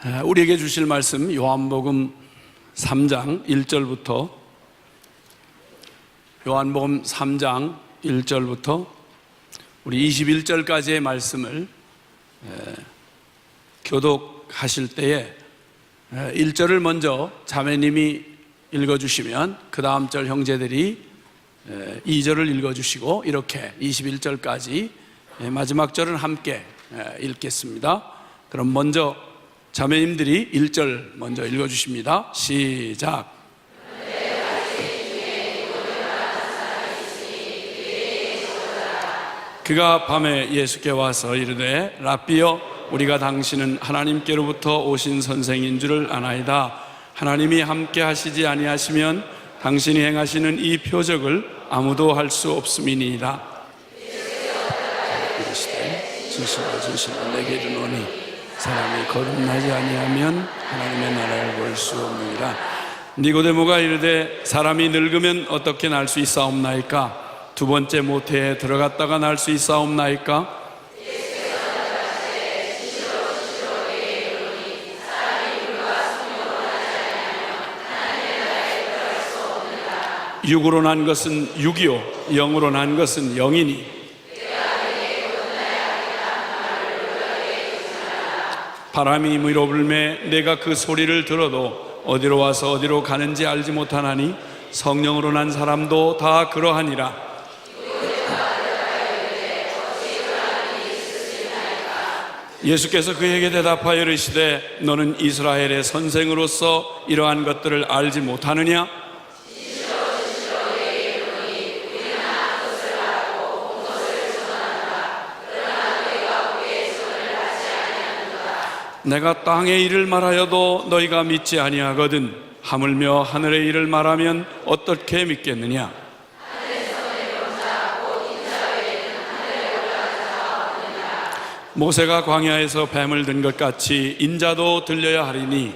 우리에게 주실 말씀 요한복음 3장 1절부터 요한복음 3장 1절부터 우리 21절까지의 말씀을 교독하실 때에 1절을 먼저 자매님이 읽어주시면 그 다음 절 형제들이 2절을 읽어주시고 이렇게 21절까지 마지막 절은 함께 읽겠습니다. 그럼 먼저 자매님들이 1절 먼저 읽어주십니다. 시작. 그가 밤에 예수께 와서 이르되 랍비여 우리가 당신은 하나님께로부터 오신 선생인 줄을 아나이다. 하나님이 함께 하시지 아니하시면 당신이 행하시는 이 표적을 아무도 할 수 없음이니이다. 이르시되 진실로 내게 이르노니 사람이 거듭나지 아니하면 하나님의 나라를 볼 수 없느니라. 니고데모가 이르되 사람이 늙으면 어떻게 날 수 있사옵나이까? 두 번째 모태에 들어갔다가 날 수 있사옵나이까? 육으로 난 것은 육이요 영으로 난 것은 영이니 바람이 위로 불매 내가 그 소리를 들어도 어디로 와서 어디로 가는지 알지 못하나니 성령으로 난 사람도 다 그러하니라. 예수께서 그에게 대답하여 이르시되 너는 이스라엘의 선생으로서 이러한 것들을 알지 못하느냐? 내가 땅의 일을 말하여도 너희가 믿지 아니하거든 하물며 하늘의 일을 말하면 어떻게 믿겠느냐? 모세가 광야에서 뱀을 든 것 같이 인자도 들려야 하리니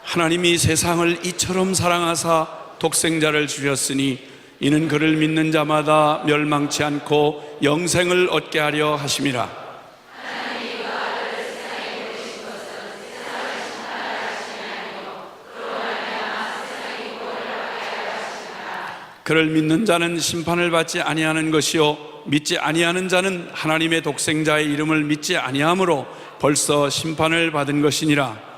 하나님이 세상을 이처럼 사랑하사 독생자를 주셨으니 이는 그를 믿는 자마다 멸망치 않고 영생을 얻게 하려 하심이라. 그를 믿는 자는 심판을 받지 아니하는 것이요 믿지 아니하는 자는 하나님의 독생자의 이름을 믿지 아니하므로 벌써 심판을 받은 것이니라.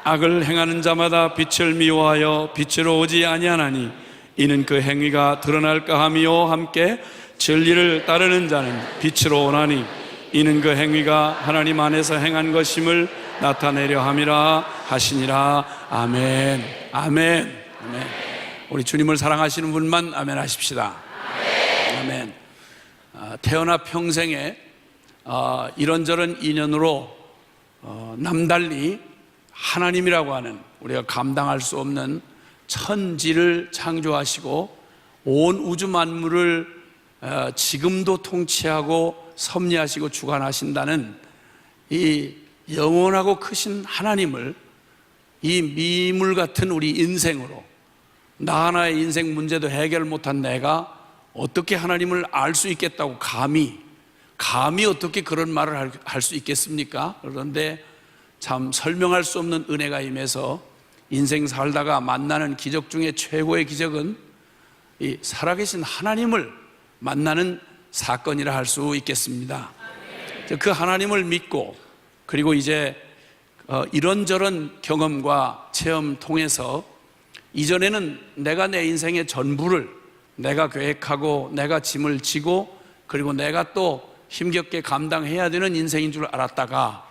악을 행하는 자마다 빛을 미워하여 빛으로 오지 아니하나니 이는 그 행위가 드러날까 함이요 함께 진리를 따르는 자는 빛으로 오나니 이는 그 행위가 하나님 안에서 행한 것임을 나타내려 함이라 하시니라. 아멘. 아멘. 아멘. 우리 주님을 사랑하시는 분만 아멘 하십시다. 아멘. 태어나 평생에 이런저런 인연으로 남달리 하나님이라고 하는 우리가 감당할 수 없는 천지를 창조하시고 온 우주 만물을 지금도 통치하고 섭리하시고 주관하신다는 이 영원하고 크신 하나님을 이 미물 같은 우리 인생으로 나 하나의 인생 문제도 해결 못한 내가 어떻게 하나님을 알 수 있겠다고 감히 어떻게 그런 말을 할 수 있겠습니까? 그런데 참 설명할 수 없는 은혜가 임해서 인생 살다가 만나는 기적 중에 최고의 기적은 이 살아계신 하나님을 만나는 사건이라 할 수 있겠습니다. 그 하나님을 믿고 그리고 이제 이런저런 경험과 체험 통해서 이전에는 내가 내 인생의 전부를 내가 계획하고 내가 짐을 지고 그리고 내가 또 힘겹게 감당해야 되는 인생인 줄 알았다가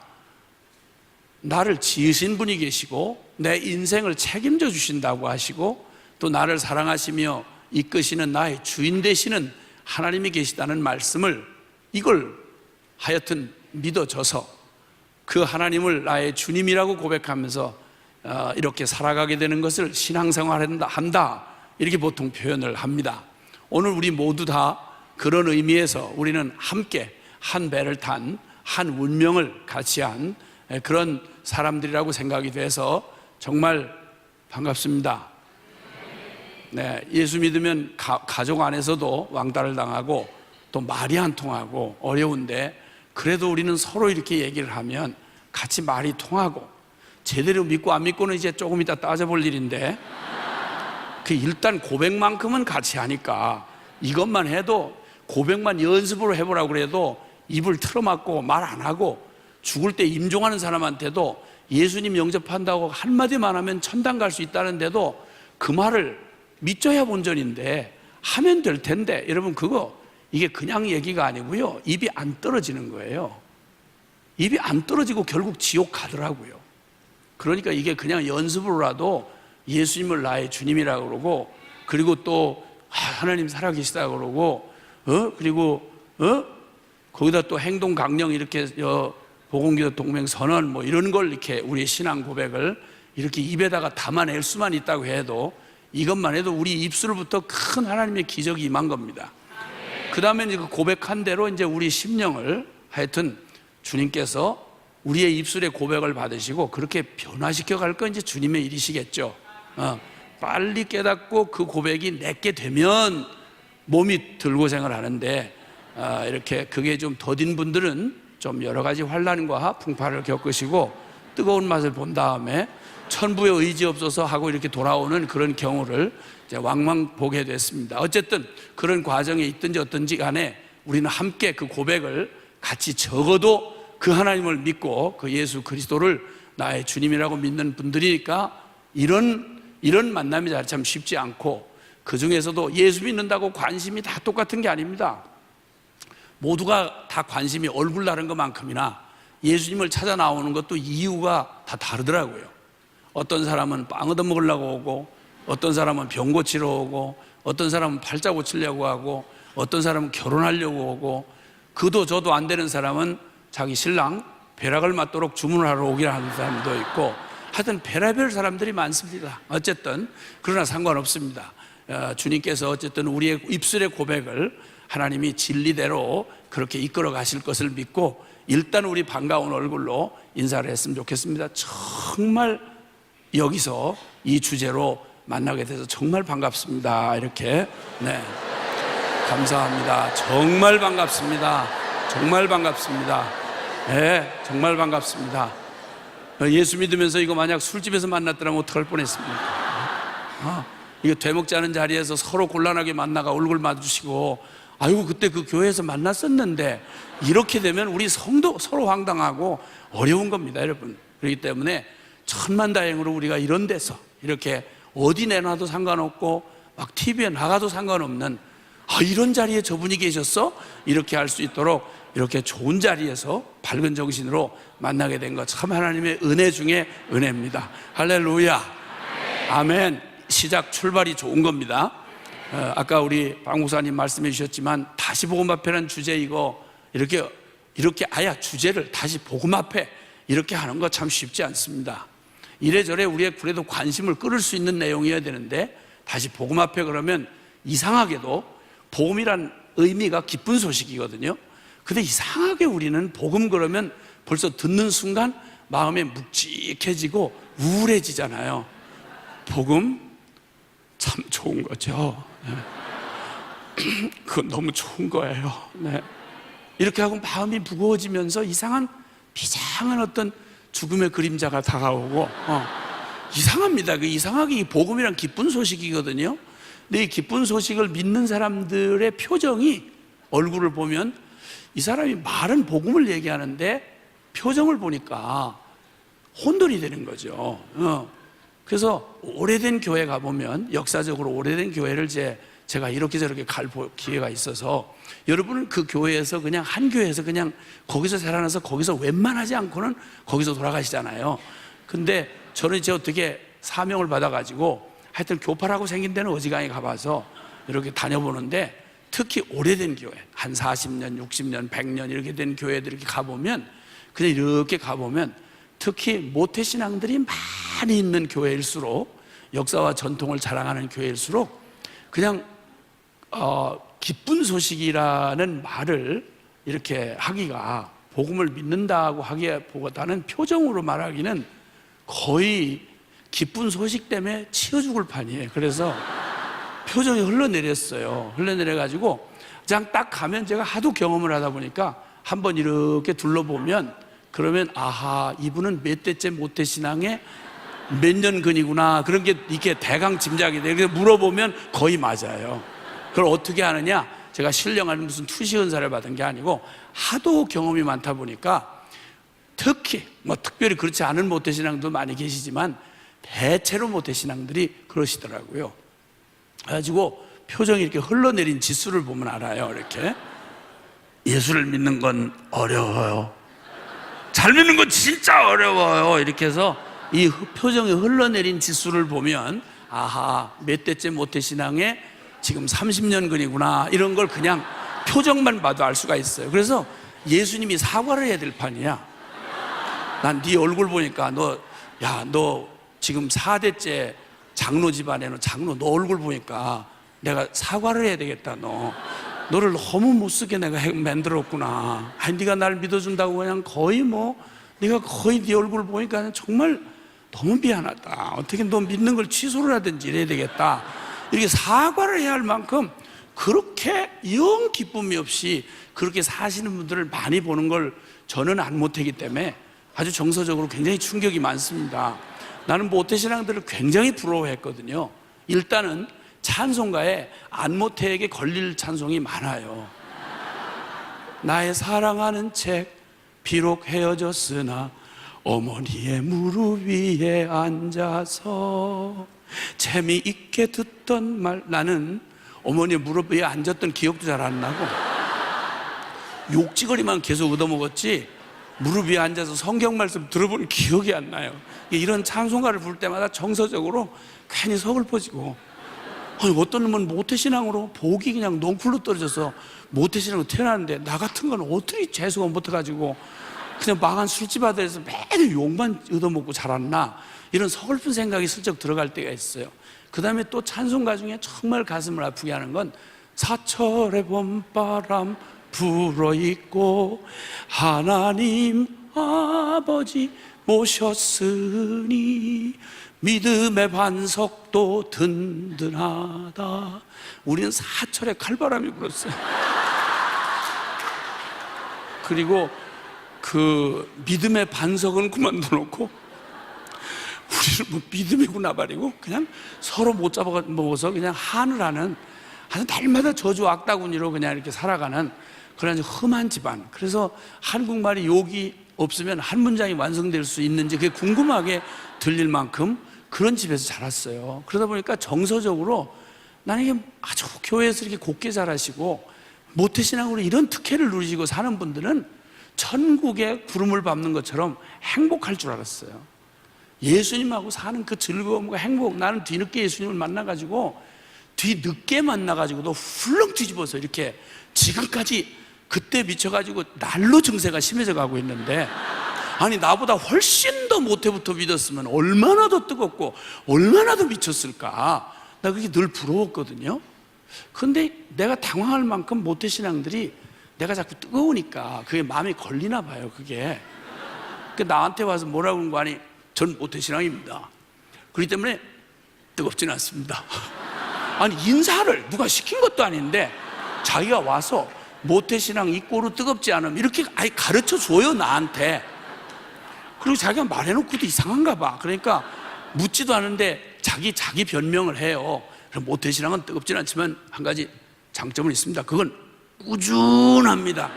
나를 지으신 분이 계시고 내 인생을 책임져 주신다고 하시고 또 나를 사랑하시며 이끄시는 나의 주인 되시는 하나님이 계시다는 말씀을 이걸 하여튼 믿어져서 그 하나님을 나의 주님이라고 고백하면서 이렇게 살아가게 되는 것을 신앙생활한다 한다 이렇게 보통 표현을 합니다. 오늘 우리 모두 다 그런 의미에서 우리는 함께 한 배를 탄 한 운명을 같이 한 그런 사람들이라고 생각이 돼서 정말 반갑습니다. 네, 예수 믿으면 가족 안에서도 왕따를 당하고 또 말이 안 통하고 어려운데, 그래도 우리는 서로 이렇게 얘기를 하면 같이 말이 통하고, 제대로 믿고 안 믿고는 이제 조금 이따 따져볼 일인데, 일단 고백만큼은 같이 하니까 이것만 해도, 고백만 연습으로 해보라고 그래도 입을 틀어막고 말 안 하고 죽을 때 임종하는 사람한테도 예수님 영접한다고 한마디만 하면 천당 갈 수 있다는데도 그 말을 믿져야 본전인데 하면 될 텐데, 여러분 이게 그냥 얘기가 아니고요, 입이 안 떨어지는 거예요. 입이 안 떨어지고 결국 지옥 가더라고요. 그러니까 이게 그냥 연습으로라도 예수님을 나의 주님이라고 그러고, 그리고 또 하나님 살아계시다고 그러고, 그리고 거기다 또 행동 강령 이렇게 복음기도 동맹 선언 뭐 이런 걸 이렇게 우리의 신앙 고백을 이렇게 입에다가 담아낼 수만 있다고 해도, 이것만 해도 우리 입술부터 큰 하나님의 기적이 임한 겁니다. 그 다음에 이제 그 고백한 대로 이제 우리 심령을 하여튼 주님께서 우리의 입술의 고백을 받으시고 그렇게 변화시켜 갈 건 이제 주님의 일이시겠죠. 빨리 깨닫고 그 고백이 내게 되면 몸이 덜 고생을 하는데, 이렇게 그게 좀 더딘 분들은 좀 여러 가지 환난과 풍파를 겪으시고 뜨거운 맛을 본 다음에 천부의 의지 없어서 하고 이렇게 돌아오는 그런 경우를 이제 왕왕 보게 됐습니다. 어쨌든 그런 과정에 있든지 어떤지 간에 우리는 함께 그 고백을 같이, 적어도 그 하나님을 믿고 그 예수 그리스도를 나의 주님이라고 믿는 분들이니까 이런 만남이 참 쉽지 않고, 그 중에서도 예수 믿는다고 관심이 다 똑같은 게 아닙니다. 모두가 다 관심이 얼굴 다른 것만큼이나 예수님을 찾아 나오는 것도 이유가 다 다르더라고요. 어떤 사람은 빵 얻어 먹으려고 오고, 어떤 사람은 병 고치러 오고, 어떤 사람은 팔자 고치려고 하고, 어떤 사람은 결혼하려고 오고, 그도 저도 안 되는 사람은 자기 신랑 벼락을 맞도록 주문을 하러 오기를 하는 사람도 있고, 하여튼 별의별 사람들이 많습니다. 어쨌든 그러나 상관없습니다. 주님께서 어쨌든 우리의 입술의 고백을 하나님이 진리대로 그렇게 이끌어 가실 것을 믿고, 일단 우리 반가운 얼굴로 인사를 했으면 좋겠습니다. 정말 여기서 이 주제로 만나게 돼서 정말 반갑습니다. 이렇게, 네, 감사합니다. 정말 반갑습니다. 정말 반갑습니다. 네, 정말 반갑습니다. 예수 믿으면서 이거 만약 술집에서 만났더라면 어떡할 뻔했습니까? 이거 되먹지 않은 자리에서 서로 곤란하게 만나가 얼굴 마주치고, 아이고 그때 그 교회에서 만났었는데, 이렇게 되면 우리 성도 서로 황당하고 어려운 겁니다, 여러분. 그렇기 때문에 천만다행으로 우리가 이런 데서 이렇게 어디 내놔도 상관없고 막 TV에 나가도 상관없는, 이런 자리에 저분이 계셨어? 이렇게 할 수 있도록 이렇게 좋은 자리에서 밝은 정신으로 만나게 된 것, 참 하나님의 은혜 중에 은혜입니다. 할렐루야, 아멘. 시작 출발이 좋은 겁니다. 아까 우리 박 목사님 말씀해 주셨지만, 다시 복음 앞에는 주제 이거 이렇게 아야 주제를 다시 복음 앞에 이렇게 하는 거 참 쉽지 않습니다. 이래저래 우리의 그래도 관심을 끌을 수 있는 내용이어야 되는데, 다시 복음 앞에 그러면 이상하게도 복음이란 의미가 기쁜 소식이거든요. 근데 이상하게 우리는 복음 그러면 벌써 듣는 순간 마음에 묵직해지고 우울해지잖아요. 복음 참 좋은 거죠. 네. 그건 너무 좋은 거예요. 네. 이렇게 하고 마음이 무거워지면서 이상한 비장한 어떤 죽음의 그림자가 다가오고, 이상합니다. 이상하게 이 복음이란 기쁜 소식이거든요. 근데 이 기쁜 소식을 믿는 사람들의 표정이, 얼굴을 보면 이 사람이 말은 복음을 얘기하는데 표정을 보니까 혼돈이 되는 거죠. 그래서 오래된 교회 가보면, 역사적으로 오래된 교회를 제가 이렇게 저렇게 갈 기회가 있어서, 여러분은 그 교회에서 그냥 한 교회에서 그냥 거기서 자라나서 거기서 웬만하지 않고는 거기서 돌아가시잖아요. 근데 저는 이제 어떻게 사명을 받아가지고 하여튼 교파라고 생긴 데는 어지간히 가봐서 이렇게 다녀보는데, 특히 오래된 교회, 한 40년, 60년, 100년 이렇게 된 교회들 이렇게 가보면, 그냥 이렇게 가보면 특히 모태신앙들이 많이 있는 교회일수록, 역사와 전통을 자랑하는 교회일수록 그냥 기쁜 소식이라는 말을 이렇게 하기가, 복음을 믿는다고 하기보다는 표정으로 말하기는 거의 기쁜 소식 때문에 치여 죽을 판이에요. 그래서 표정이 흘러내렸어요. 흘러내려가지고 그냥 딱 가면, 제가 하도 경험을 하다 보니까 한번 이렇게 둘러보면, 그러면 아하, 이분은 몇 대째 모태신앙에 몇 년근이구나, 그런 게 이렇게 대강 짐작이 돼요. 그래서 물어보면 거의 맞아요. 그걸 어떻게 하느냐, 제가 신령한 무슨 투시 은사를 받은 게 아니고 하도 경험이 많다 보니까, 특히 뭐 특별히 그렇지 않은 모태신앙도 많이 계시지만 대체로 모태신앙들이 그러시더라고요. 그래가지고 표정이 이렇게 흘러내린 지수를 보면 알아요. 이렇게 예수를 믿는 건 어려워요, 잘 믿는 건 진짜 어려워요, 이렇게 해서 이 표정이 흘러내린 지수를 보면 아하, 몇 대째 모태신앙에 지금 30년근이구나, 이런 걸 그냥 표정만 봐도 알 수가 있어요. 그래서 예수님이 사과를 해야 될 판이야. 난 네 얼굴 보니까 너 지금 4대째 장로 집안에 너 장로, 너 얼굴 보니까 내가 사과를 해야 되겠다. 너를 너무 못쓰게 내가 만들었구나. 아니, 네가 날 믿어준다고 그냥 거의 네가 거의 네 얼굴 보니까 정말 너무 미안하다. 어떻게 너 믿는 걸 취소를 하든지 이래야 되겠다. 이렇게 사과를 해야 할 만큼 그렇게 영 기쁨이 없이 그렇게 사시는 분들을 많이 보는 걸 저는 안 못하기 때문에 아주 정서적으로 굉장히 충격이 많습니다. 나는 모태신앙들을 굉장히 부러워했거든요. 일단은 찬송가에 안모태에게 걸릴 찬송이 많아요. 나의 사랑하는 책, 비록 헤어졌으나 어머니의 무릎 위에 앉아서 재미있게 듣던 말. 나는 어머니의 무릎 위에 앉았던 기억도 잘 안 나고 욕지거리만 계속 얻어먹었지 무릎 위에 앉아서 성경 말씀 들어본 기억이 안 나요. 이런 찬송가를 부를 때마다 정서적으로 괜히 서글퍼지고, 어떤 놈은 모태신앙으로 복이 그냥 넝쿨로 떨어져서 모태신앙으로 태어났는데 나 같은 건 어떻게 재수가 못해가지고 그냥 망한 술집 아들에서 매일 욕만 얻어먹고 자랐나, 이런 서글픈 생각이 슬쩍 들어갈 때가 있어요. 그 다음에 또 찬송가 중에 정말 가슴을 아프게 하는 건 사철의 봄바람 불어있고 하나님 아버지 모셨으니 믿음의 반석도 든든하다. 우리는 사철의 칼바람이 불었어요. 그리고 그 믿음의 반석은 그만둬놓고 우리는 뭐 믿음이구나 말이고 그냥 서로 못 잡아먹어서 그냥 한을 하는 날마다 저주 악다구니로 그냥 이렇게 살아가는 그런 험한 집안. 그래서 한국말이 욕이 없으면 한 문장이 완성될 수 있는지 그게 궁금하게 들릴 만큼 그런 집에서 자랐어요. 그러다 보니까 정서적으로 나는 이게 아주 교회에서 이렇게 곱게 자라시고 모태신앙으로 이런 특혜를 누리시고 사는 분들은 천국에 구름을 밟는 것처럼 행복할 줄 알았어요. 예수님하고 사는 그 즐거움과 행복. 나는 뒤늦게 예수님을 만나가지고 뒤늦게 만나가지고도 훌렁 뒤집어서 이렇게 지금까지 그때 미쳐가지고 날로 증세가 심해져 가고 있는데, 아니 나보다 훨씬 더 모태부터 믿었으면 얼마나 더 뜨겁고 얼마나 더 미쳤을까. 나 그게 늘 부러웠거든요. 근데 내가 당황할 만큼 모태신앙들이 내가 자꾸 뜨거우니까 그게 마음에 걸리나 봐요. 그게 나한테 와서 뭐라고 하는 거 아니, 전 모태신앙입니다. 그렇기 때문에 뜨겁지는 않습니다. 아니 인사를 누가 시킨 것도 아닌데 자기가 와서 모태신앙 이꼬로 뜨겁지 않으면 이렇게 아예 가르쳐 줘요 나한테. 그리고 자기가 말해놓고도 이상한가 봐. 그러니까 묻지도 않은데 자기 변명을 해요. 그럼 모태신앙은 뜨겁지는 않지만 한 가지 장점은 있습니다. 그건 꾸준합니다.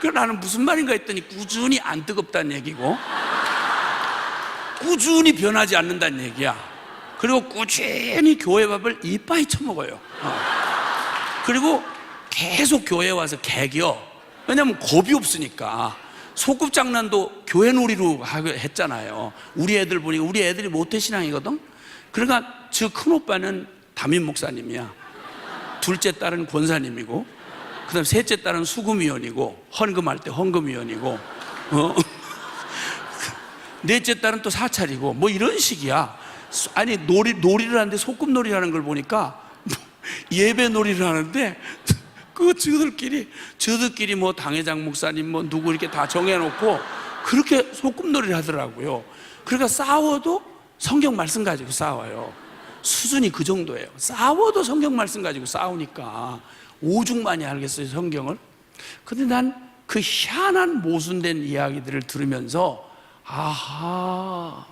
그 나는 무슨 말인가 했더니 꾸준히 안 뜨겁다는 얘기고 꾸준히 변하지 않는다는 얘기야. 그리고 꾸준히 교회 밥을 이빠이 처먹어요. 그리고 계속 교회에 와서 개겨. 왜냐면 겁이 없으니까. 소꿉장난도 교회 놀이로 했잖아요. 우리 애들 보니까 우리 애들이 모태신앙이거든. 그러니까 저 큰오빠는 담임 목사님이야. 둘째 딸은 권사님이고, 그 다음 셋째 딸은 수금위원이고, 헌금할 때 헌금위원이고, 넷째 딸은 또 사찰이고, 뭐 이런 식이야. 아니 놀이를 하는데 소꿉놀이를 하는 걸 보니까 예배 놀이를 하는데 그 저들끼리 뭐 당회장 목사님 뭐 누구 이렇게 다 정해놓고 그렇게 소꿉놀이를 하더라고요. 그러니까 싸워도 성경 말씀 가지고 싸워요. 수준이 그 정도예요. 싸워도 성경 말씀 가지고 싸우니까 오죽 많이 알겠어요, 성경을. 근데 난 그 희한한 모순된 이야기들을 들으면서 아하,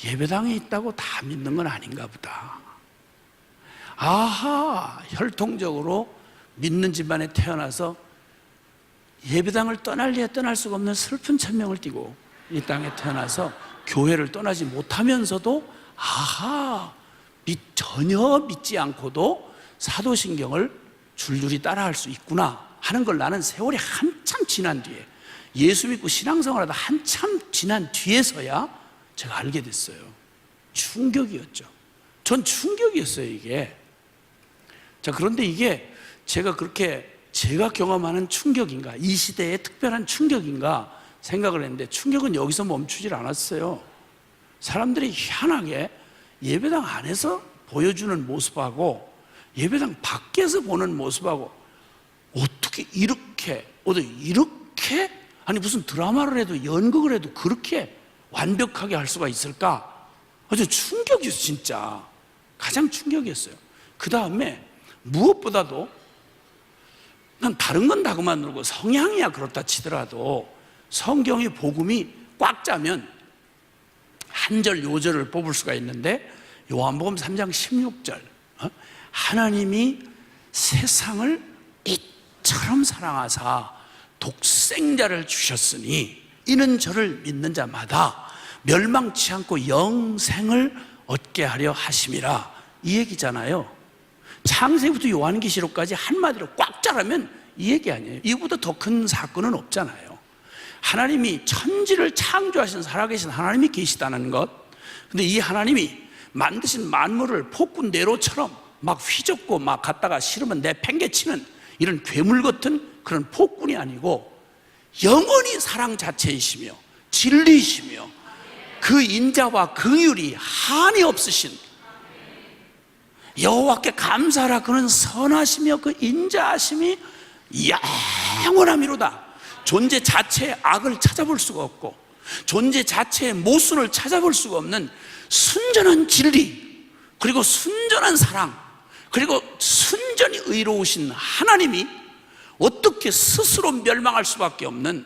예배당에 있다고 다 믿는 건 아닌가 보다. 아하, 혈통적으로 믿는 집안에 태어나서 예배당을 떠날래야 떠날 수가 없는 슬픈 천명을 띠고 이 땅에 태어나서 교회를 떠나지 못하면서도 아하, 전혀 믿지 않고도 사도신경을 줄줄이 따라할 수 있구나 하는 걸 나는 세월이 한참 지난 뒤에, 예수 믿고 신앙생활하다 한참 지난 뒤에서야 제가 알게 됐어요. 충격이었죠. 전 충격이었어요, 이게. 자, 그런데 이게 제가 경험하는 충격인가, 이 시대의 특별한 충격인가 생각을 했는데, 충격은 여기서 멈추질 않았어요. 사람들이 희한하게 예배당 안에서 보여주는 모습하고 예배당 밖에서 보는 모습하고 어떻게 이렇게 아니 무슨 드라마를 해도 연극을 해도 그렇게 완벽하게 할 수가 있을까? 아주 충격이었어요. 진짜 가장 충격이었어요. 그 다음에 무엇보다도 난 다른 건 다 그만 두고 성향이야 그렇다 치더라도 성경의 복음이 꽉 짜면 한 절 요절을 뽑을 수가 있는데, 요한복음 3장 16절 하나님이 세상을 이처럼 사랑하사 독생자를 주셨으니 이는 저를 믿는 자마다 멸망치 않고 영생을 얻게 하려 하심이라, 이 얘기잖아요. 창세기부터 요한계시록까지 한마디로 꽉 짜라면 이 얘기 아니에요. 이거보다 더 큰 사건은 없잖아요. 하나님이 천지를 창조하신 살아계신 하나님이 계시다는 것. 근데 이 하나님이 만드신 만물을 폭군대로처럼 막 휘젓고 막 갖다가 싫으면 내팽개치는 이런 괴물 같은 그런 폭군이 아니고 영원히 사랑 자체이시며 진리이시며 그 인자와 긍휼이 한이 없으신 여호와께 감사하라, 그는 선하시며 그 인자하심이 영원함이로다. 존재 자체의 악을 찾아볼 수가 없고 존재 자체의 모순을 찾아볼 수가 없는 순전한 진리, 그리고 순전한 사랑, 그리고 순전히 의로우신 하나님이 어떻게 스스로 멸망할 수밖에 없는,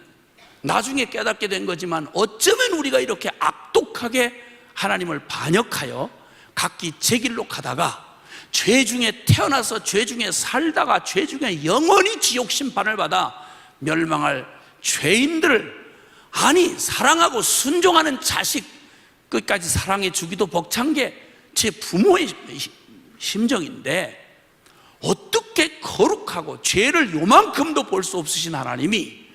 나중에 깨닫게 된 거지만 어쩌면 우리가 이렇게 악독하게 하나님을 반역하여 각기 제 길로 가다가 죄 중에 태어나서 죄 중에 살다가 죄 중에 영원히 지옥 심판을 받아 멸망할 죄인들을, 아니 사랑하고 순종하는 자식 끝까지 사랑해 주기도 벅찬 게 제 부모의 심정인데, 어떻게 거룩하고 죄를 요만큼도 볼 수 없으신 하나님이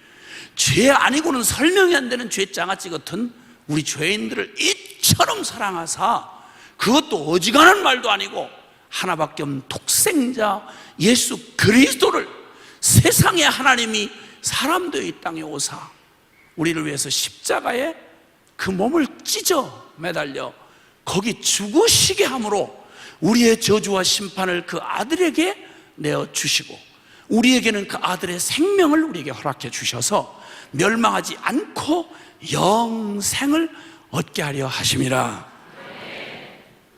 죄 아니고는 설명이 안 되는 죄장아찌 같은 우리 죄인들을 이처럼 사랑하사, 그것도 어지간한 말도 아니고 하나밖에 없는 독생자 예수 그리스도를, 세상의 하나님이 사람 되어 이 땅에 오사 우리를 위해서 십자가에 그 몸을 찢어 매달려 거기 죽으시게 함으로 우리의 저주와 심판을 그 아들에게 내어주시고, 우리에게는 그 아들의 생명을 우리에게 허락해 주셔서 멸망하지 않고 영생을 얻게 하려 하심이라.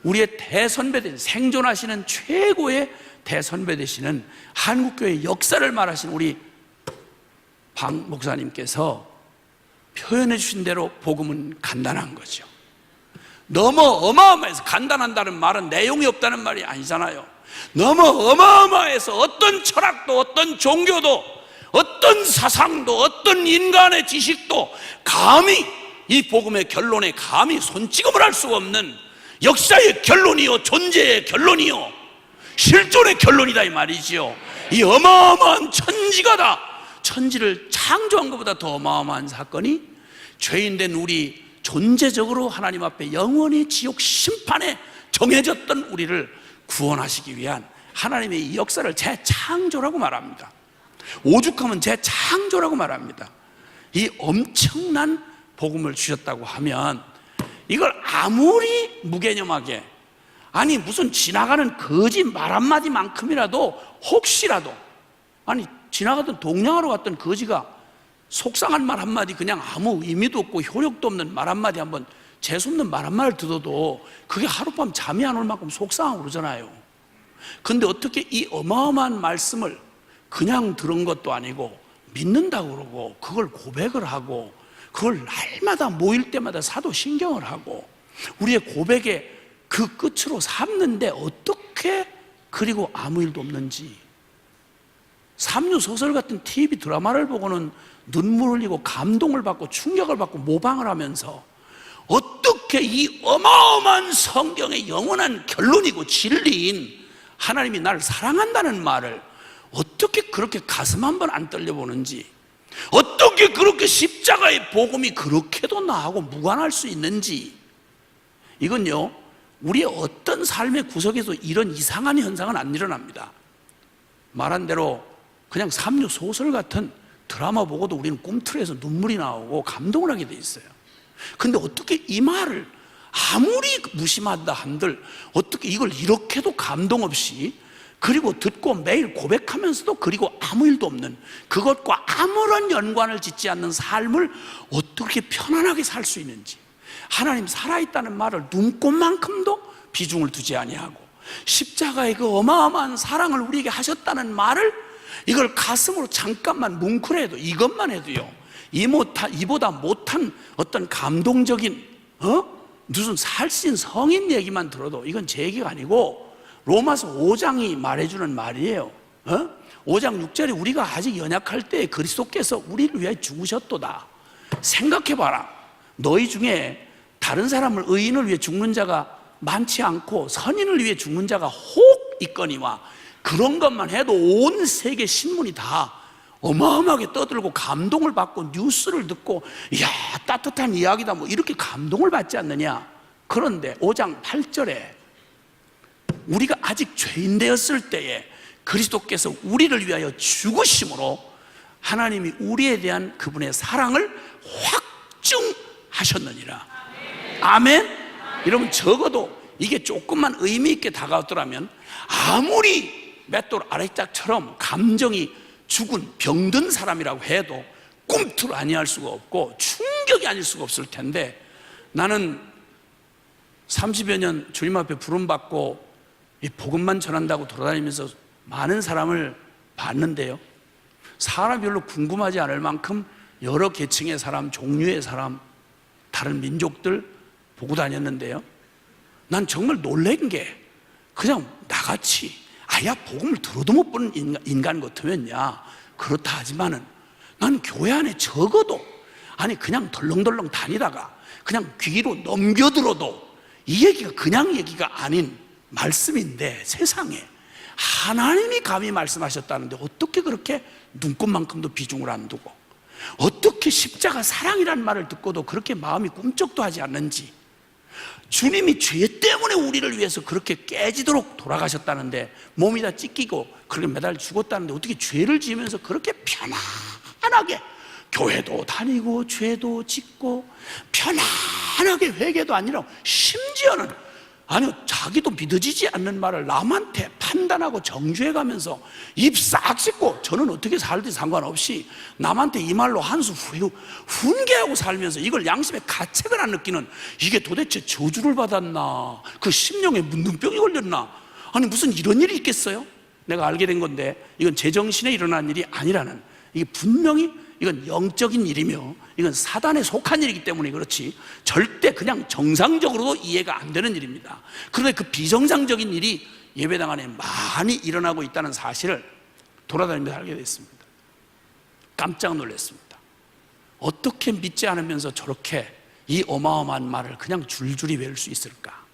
우리의 대선배 되신, 생존하시는 최고의 대선배 되시는 한국교회의 역사를 말하신 우리 박 목사님께서 표현해 주신 대로 복음은 간단한 거죠. 너무 어마어마해서, 간단한다는 말은 내용이 없다는 말이 아니잖아요. 너무 어마어마해서 어떤 철학도 어떤 종교도 어떤 사상도 어떤 인간의 지식도 감히 이 복음의 결론에 감히 손찌검을 할 수 없는 역사의 결론이요, 존재의 결론이요, 실존의 결론이다 이 말이지요. 이 어마어마한 천지가 다, 천지를 창조한 것보다 더 어마어마한 사건이 죄인된 우리, 존재적으로 하나님 앞에 영원히 지옥 심판에 정해졌던 우리를 구원하시기 위한 하나님의 이 역사를 재창조라고 말합니다. 오죽하면 재창조라고 말합니다. 이 엄청난 복음을 주셨다고 하면 이걸 아무리 무개념하게, 아니 무슨 지나가는 거짓 말 한마디만큼이라도 혹시라도, 아니 지나가던 동냥하러 갔던 거지가 속상한 말 한마디, 그냥 아무 의미도 없고 효력도 없는 말 한마디 한번 재수없는 말 한마디를 듣어도 그게 하룻밤 잠이 안 올 만큼 속상하고 그러잖아요. 근데 어떻게 이 어마어마한 말씀을 그냥 들은 것도 아니고 믿는다고 그러고 그걸 고백을 하고 그걸 날마다 모일 때마다 사도신경을 하고 우리의 고백의 그 끝으로 삼는데 어떻게 그리고 아무 일도 없는지. 삼류소설 같은 TV 드라마를 보고는 눈물 흘리고 감동을 받고 충격을 받고 모방을 하면서 어떻게 이 어마어마한 성경의 영원한 결론이고 진리인 하나님이 나를 사랑한다는 말을 어떻게 그렇게 가슴 한번 안 떨려보는지, 어떻게 그렇게 십자가의 복음이 그렇게도 나하고 무관할 수 있는지. 이건요, 우리의 어떤 삶의 구석에서 이런 이상한 현상은 안 일어납니다. 말한 대로 그냥 삼류 소설 같은 드라마 보고도 우리는 꿈틀에서 눈물이 나오고 감동을 하게 돼 있어요. 근데 어떻게 이 말을 아무리 무심하다 한들 어떻게 이걸 이렇게도 감동 없이 그리고 듣고 매일 고백하면서도 그리고 아무 일도 없는 그것과 아무런 연관을 짓지 않는 삶을 어떻게 편안하게 살 수 있는지, 하나님 살아있다는 말을 눈꼽만큼도 비중을 두지 아니하고 십자가의 그 어마어마한 사랑을 우리에게 하셨다는 말을 이걸 가슴으로 잠깐만 뭉클해도 이것만 해도요, 이보다 못한 어떤 감동적인 무슨 살찐 성인 얘기만 들어도 이건 제 얘기가 아니고 로마서 5장이 말해주는 말이에요. 5장 6절에 우리가 아직 연약할 때 그리스도께서 우리를 위하여 죽으셨도다. 생각해봐라. 너희 중에 다른 사람을, 의인을 위해 죽는 자가 많지 않고 선인을 위해 죽는 자가 혹 있거니와, 그런 것만 해도 온 세계 신문이 다 어마어마하게 떠들고 감동을 받고 뉴스를 듣고 이야 따뜻한 이야기다 뭐 이렇게 감동을 받지 않느냐. 그런데 5장 8절에 우리가 아직 죄인 되었을 때에 그리스도께서 우리를 위하여 죽으심으로 하나님이 우리에 대한 그분의 사랑을 확증하셨느니라. 아멘. 여러분, 적어도 이게 조금만 의미 있게 다가왔더라면 아무리 맷돌 아래짝처럼 감정이 죽은 병든 사람이라고 해도 꿈틀 아니할 수가 없고 충격이 아닐 수가 없을 텐데, 나는 30여 년 주님 앞에 부름받고 이 복음만 전한다고 돌아다니면서 많은 사람을 봤는데요, 사람이 별로 궁금하지 않을 만큼 여러 계층의 사람, 종류의 사람, 다른 민족들 보고 다녔는데요, 난 정말 놀란 게 그냥 나같이 아야 복음을 들어도 못 보는 인간 같으면야 그렇다 하지만은 난 교회 안에 적어도 그냥 덜렁덜렁 다니다가 그냥 귀로 넘겨들어도 이 얘기가 그냥 얘기가 아닌 말씀인데, 세상에 하나님이 감히 말씀하셨다는데 어떻게 그렇게 눈꼽만큼도 비중을 안 두고, 어떻게 십자가 사랑이라는 말을 듣고도 그렇게 마음이 꿈쩍도 하지 않는지, 주님이 죄 때문에 우리를 위해서 그렇게 깨지도록 돌아가셨다는데 몸이 다 찢기고 그렇게 매달 죽었다는데 어떻게 죄를 지으면서 그렇게 편안하게 교회도 다니고 죄도 짓고 편안하게 회개도 아니라 심지어는 자기도 믿어지지 않는 말을 남한테 판단하고 정죄해가면서 입 싹 씻고, 저는 어떻게 살든 상관없이 남한테 이 말로 한 수 훈계하고 살면서 이걸 양심의 가책을 안 느끼는, 이게 도대체 저주를 받았나, 그 심령에 문둥병이 걸렸나, 무슨 이런 일이 있겠어요? 내가 알게 된 건데 이건 제정신에 일어난 일이 아니라는, 이게 분명히 이건 영적인 일이며 이건 사단에 속한 일이기 때문에 그렇지 절대 그냥 정상적으로도 이해가 안 되는 일입니다. 그런데 그 비정상적인 일이 예배당 안에 많이 일어나고 있다는 사실을 돌아다니면서 알게 됐습니다. 깜짝 놀랐습니다. 어떻게 믿지 않으면서 저렇게 이 어마어마한 말을 그냥 줄줄이 외울 수 있을까?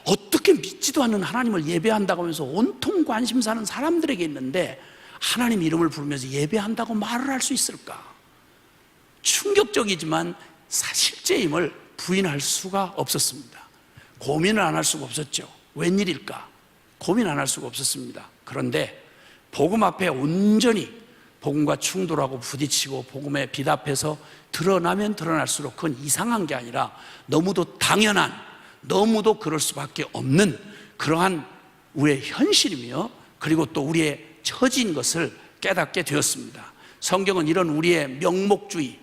어떻게 믿지도 않는 하나님을 예배한다고 하면서 온통 관심사는 사람들에게 있는데 하나님 이름을 부르면서 예배한다고 말을 할 수 있을까? 충격적이지만 실제임을 부인할 수가 없었습니다. 고민을 안 할 수가 없었죠. 웬일일까? 고민 안 할 수가 없었습니다. 그런데 복음 앞에 온전히 복음과 충돌하고 부딪히고 복음에 비답해서 드러나면 드러날수록 그건 이상한 게 아니라 너무도 당연한, 너무도 그럴 수밖에 없는 그러한 우리의 현실이며, 그리고 또 우리의 처지인 것을 깨닫게 되었습니다. 성경은 이런 우리의 명목주의,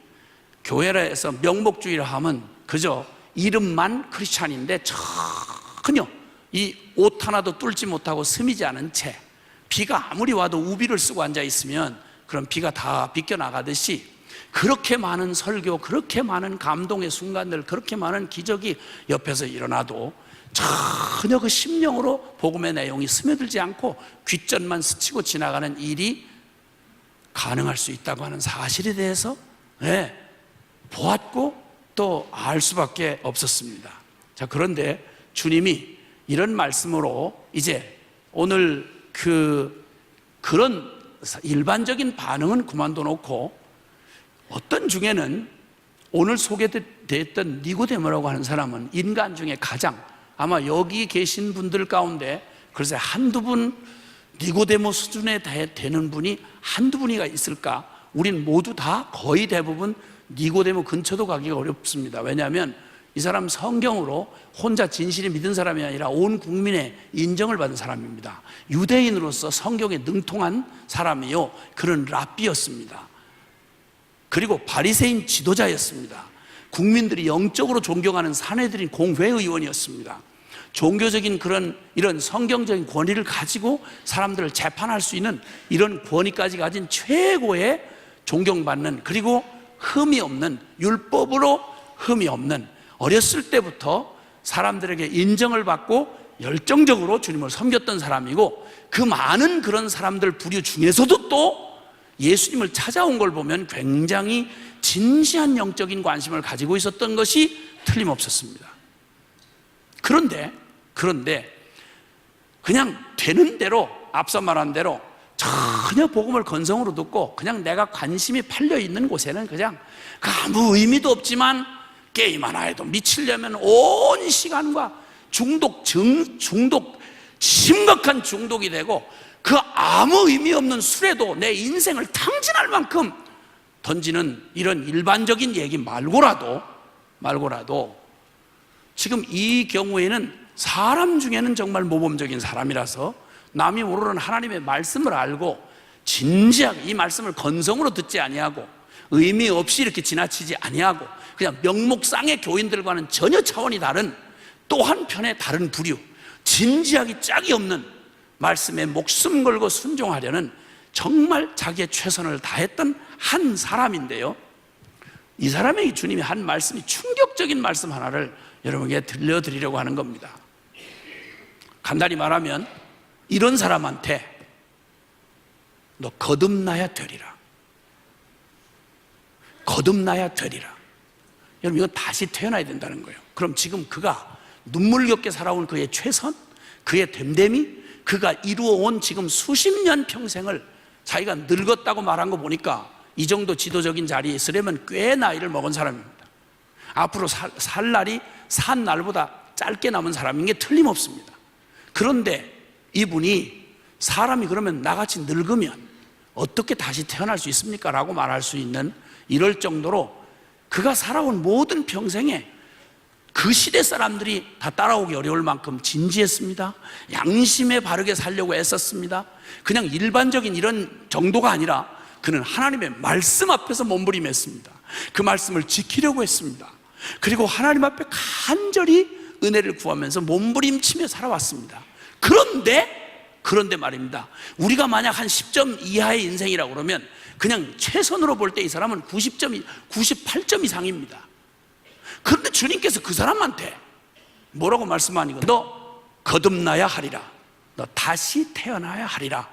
교회라 해서 명목주의를 하면 그저 이름만 크리스찬인데 전혀 이 옷 하나도 뚫지 못하고 스미지 않은 채 비가 아무리 와도 우비를 쓰고 앉아 있으면 그런 비가 다 비껴나가듯이 그렇게 많은 설교, 그렇게 많은 감동의 순간들, 그렇게 많은 기적이 옆에서 일어나도 전혀 그 심령으로 복음의 내용이 스며들지 않고 귓전만 스치고 지나가는 일이 가능할 수 있다고 하는 사실에 대해서 보았고 또 알 수밖에 없었습니다. 자, 그런데 주님이 이런 말씀으로 이제 오늘 그런 일반적인 반응은 그만둬 놓고 어떤 중에는 오늘 소개됐던 니고데모라고 하는 사람은 인간 중에 가장 아마 여기 계신 분들 가운데 글쎄 한두 분 니고데모 수준에 되는 분이 한두 분이가 있을까? 우린 모두 다 거의 대부분 니고데모 근처도 가기가 어렵습니다. 왜냐하면 이 사람 성경으로 혼자 진실히 믿은 사람이 아니라 온 국민의 인정을 받은 사람입니다. 유대인으로서 성경에 능통한 사람이요, 그런 랍비였습니다. 그리고 바리새인 지도자였습니다. 국민들이 영적으로 존경하는 사내들인 공회의원이었습니다. 종교적인 이런 성경적인 권위를 가지고 사람들을 재판할 수 있는 이런 권위까지 가진 최고의 존경받는, 그리고 흠이 없는, 율법으로 흠이 없는, 어렸을 때부터 사람들에게 인정을 받고 열정적으로 주님을 섬겼던 사람이고, 그 많은 그런 사람들 부류 중에서도 또 예수님을 찾아온 걸 보면 굉장히 진지한 영적인 관심을 가지고 있었던 것이 틀림없었습니다. 그런데 그냥 되는 대로, 앞서 말한 대로 전혀 복음을 건성으로 듣고 그냥 내가 관심이 팔려 있는 곳에는 그냥 아무 의미도 없지만 게임 하나 해도 미치려면 온 시간과 심각한 중독이 되고, 그 아무 의미 없는 술에도 내 인생을 탕진할 만큼 던지는 이런 일반적인 얘기 말고라도 지금 이 경우에는 사람 중에는 정말 모범적인 사람이라서 남이 모르는 하나님의 말씀을 알고 진지하게 이 말씀을 건성으로 듣지 아니하고 의미 없이 이렇게 지나치지 아니하고 그냥 명목상의 교인들과는 전혀 차원이 다른 또 한편의 다른 부류, 진지하기 짝이 없는 말씀에 목숨 걸고 순종하려는 정말 자기의 최선을 다했던 한 사람인데요, 이 사람에게 주님이 한 말씀이 충격적인 말씀 하나를 여러분에게 들려드리려고 하는 겁니다. 간단히 말하면 이런 사람한테 너 거듭나야 되리라. 거듭나야 되리라. 여러분, 이거 다시 태어나야 된다는 거예요. 그럼 지금 그가 눈물겹게 살아온 그의 최선, 그의 됨됨이, 그가 이루어온 지금 수십 년 평생을 자기가 늙었다고 말한 거 보니까 이 정도 지도적인 자리에 있으려면 꽤 나이를 먹은 사람입니다. 앞으로 살 날이 산 날보다 짧게 남은 사람인 게 틀림없습니다. 그런데 이분이 사람이 그러면 나같이 늙으면 어떻게 다시 태어날 수 있습니까? 라고 말할 수 있는, 이럴 정도로 그가 살아온 모든 평생에 그 시대 사람들이 다 따라오기 어려울 만큼 진지했습니다. 양심에 바르게 살려고 애썼습니다. 그냥 일반적인 이런 정도가 아니라 그는 하나님의 말씀 앞에서 몸부림했습니다. 그 말씀을 지키려고 했습니다. 그리고 하나님 앞에 간절히 은혜를 구하면서 몸부림치며 살아왔습니다. 그런데 말입니다, 우리가 만약 한 10점 이하의 인생이라고 그러면 그냥 최선으로 볼 때 이 사람은 98점 이상입니다. 그런데 주님께서 그 사람한테 뭐라고 말씀하니까 너 거듭나야 하리라, 너 다시 태어나야 하리라.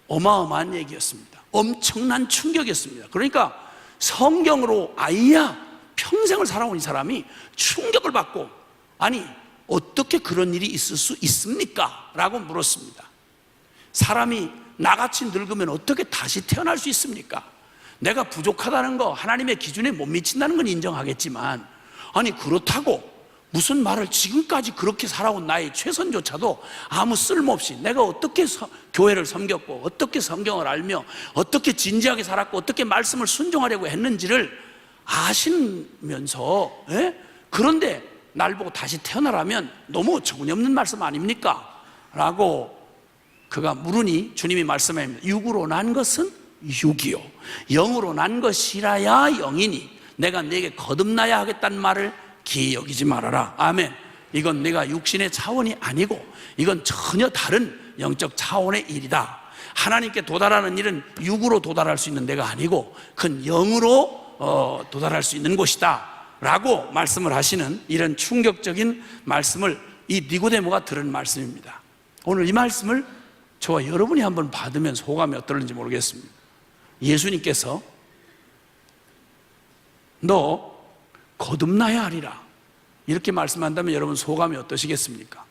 어마어마한 얘기였습니다. 엄청난 충격이었습니다. 그러니까 성경으로 아이야 평생을 살아온 이 사람이 충격을 받고, 아니 어떻게 그런 일이 있을 수 있습니까? 라고 물었습니다. 사람이 나같이 늙으면 어떻게 다시 태어날 수 있습니까? 내가 부족하다는 거, 하나님의 기준에 못 미친다는 건 인정하겠지만, 아니 그렇다고 무슨 말을, 지금까지 그렇게 살아온 나의 최선조차도 아무 쓸모없이 내가 어떻게 교회를 섬겼고 어떻게 성경을 알며 어떻게 진지하게 살았고 어떻게 말씀을 순종하려고 했는지를 아시면서 그런데 날 보고 다시 태어나라면 너무 어처구니없는 말씀 아닙니까? 라고 그가 물으니 주님이 말씀합니다. 육으로 난 것은 육이요 영으로 난 것이라야 영이니 내가 네게 거듭나야 하겠다는 말을 기이 여기지 말아라. 아멘. 이건 내가 육신의 차원이 아니고 이건 전혀 다른 영적 차원의 일이다. 하나님께 도달하는 일은 육으로 도달할 수 있는 데가 아니고 큰 영으로 도달할 수 있는 곳이다 라고 말씀을 하시는 이런 충격적인 말씀을 이 니고데모가 들은 말씀입니다. 오늘 이 말씀을 저와 여러분이 한번 받으면 소감이 어떨는지 모르겠습니다. 예수님께서 너 거듭나야 하리라 이렇게 말씀한다면 여러분 소감이 어떠시겠습니까?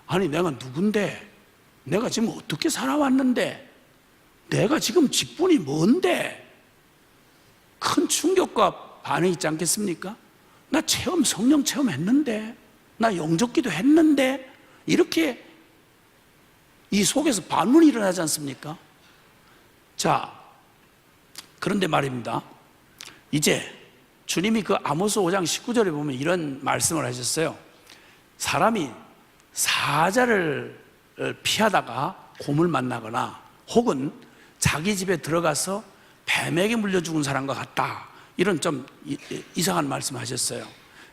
아니 내가 누군데, 내가 지금 어떻게 살아왔는데, 내가 지금 직분이 뭔데, 큰 충격과 반응이 있지 않겠습니까? 나 성령 체험했는데, 나 영접기도 했는데, 이렇게 이 속에서 반문이 일어나지 않습니까? 자, 그런데 말입니다. 이제 주님이 그 아모스 5장 19절에 보면 이런 말씀을 하셨어요. 사람이 사자를 피하다가 곰을 만나거나 혹은 자기 집에 들어가서 뱀에게 물려 죽은 사람과 같다, 이런 좀 이상한 말씀 하셨어요.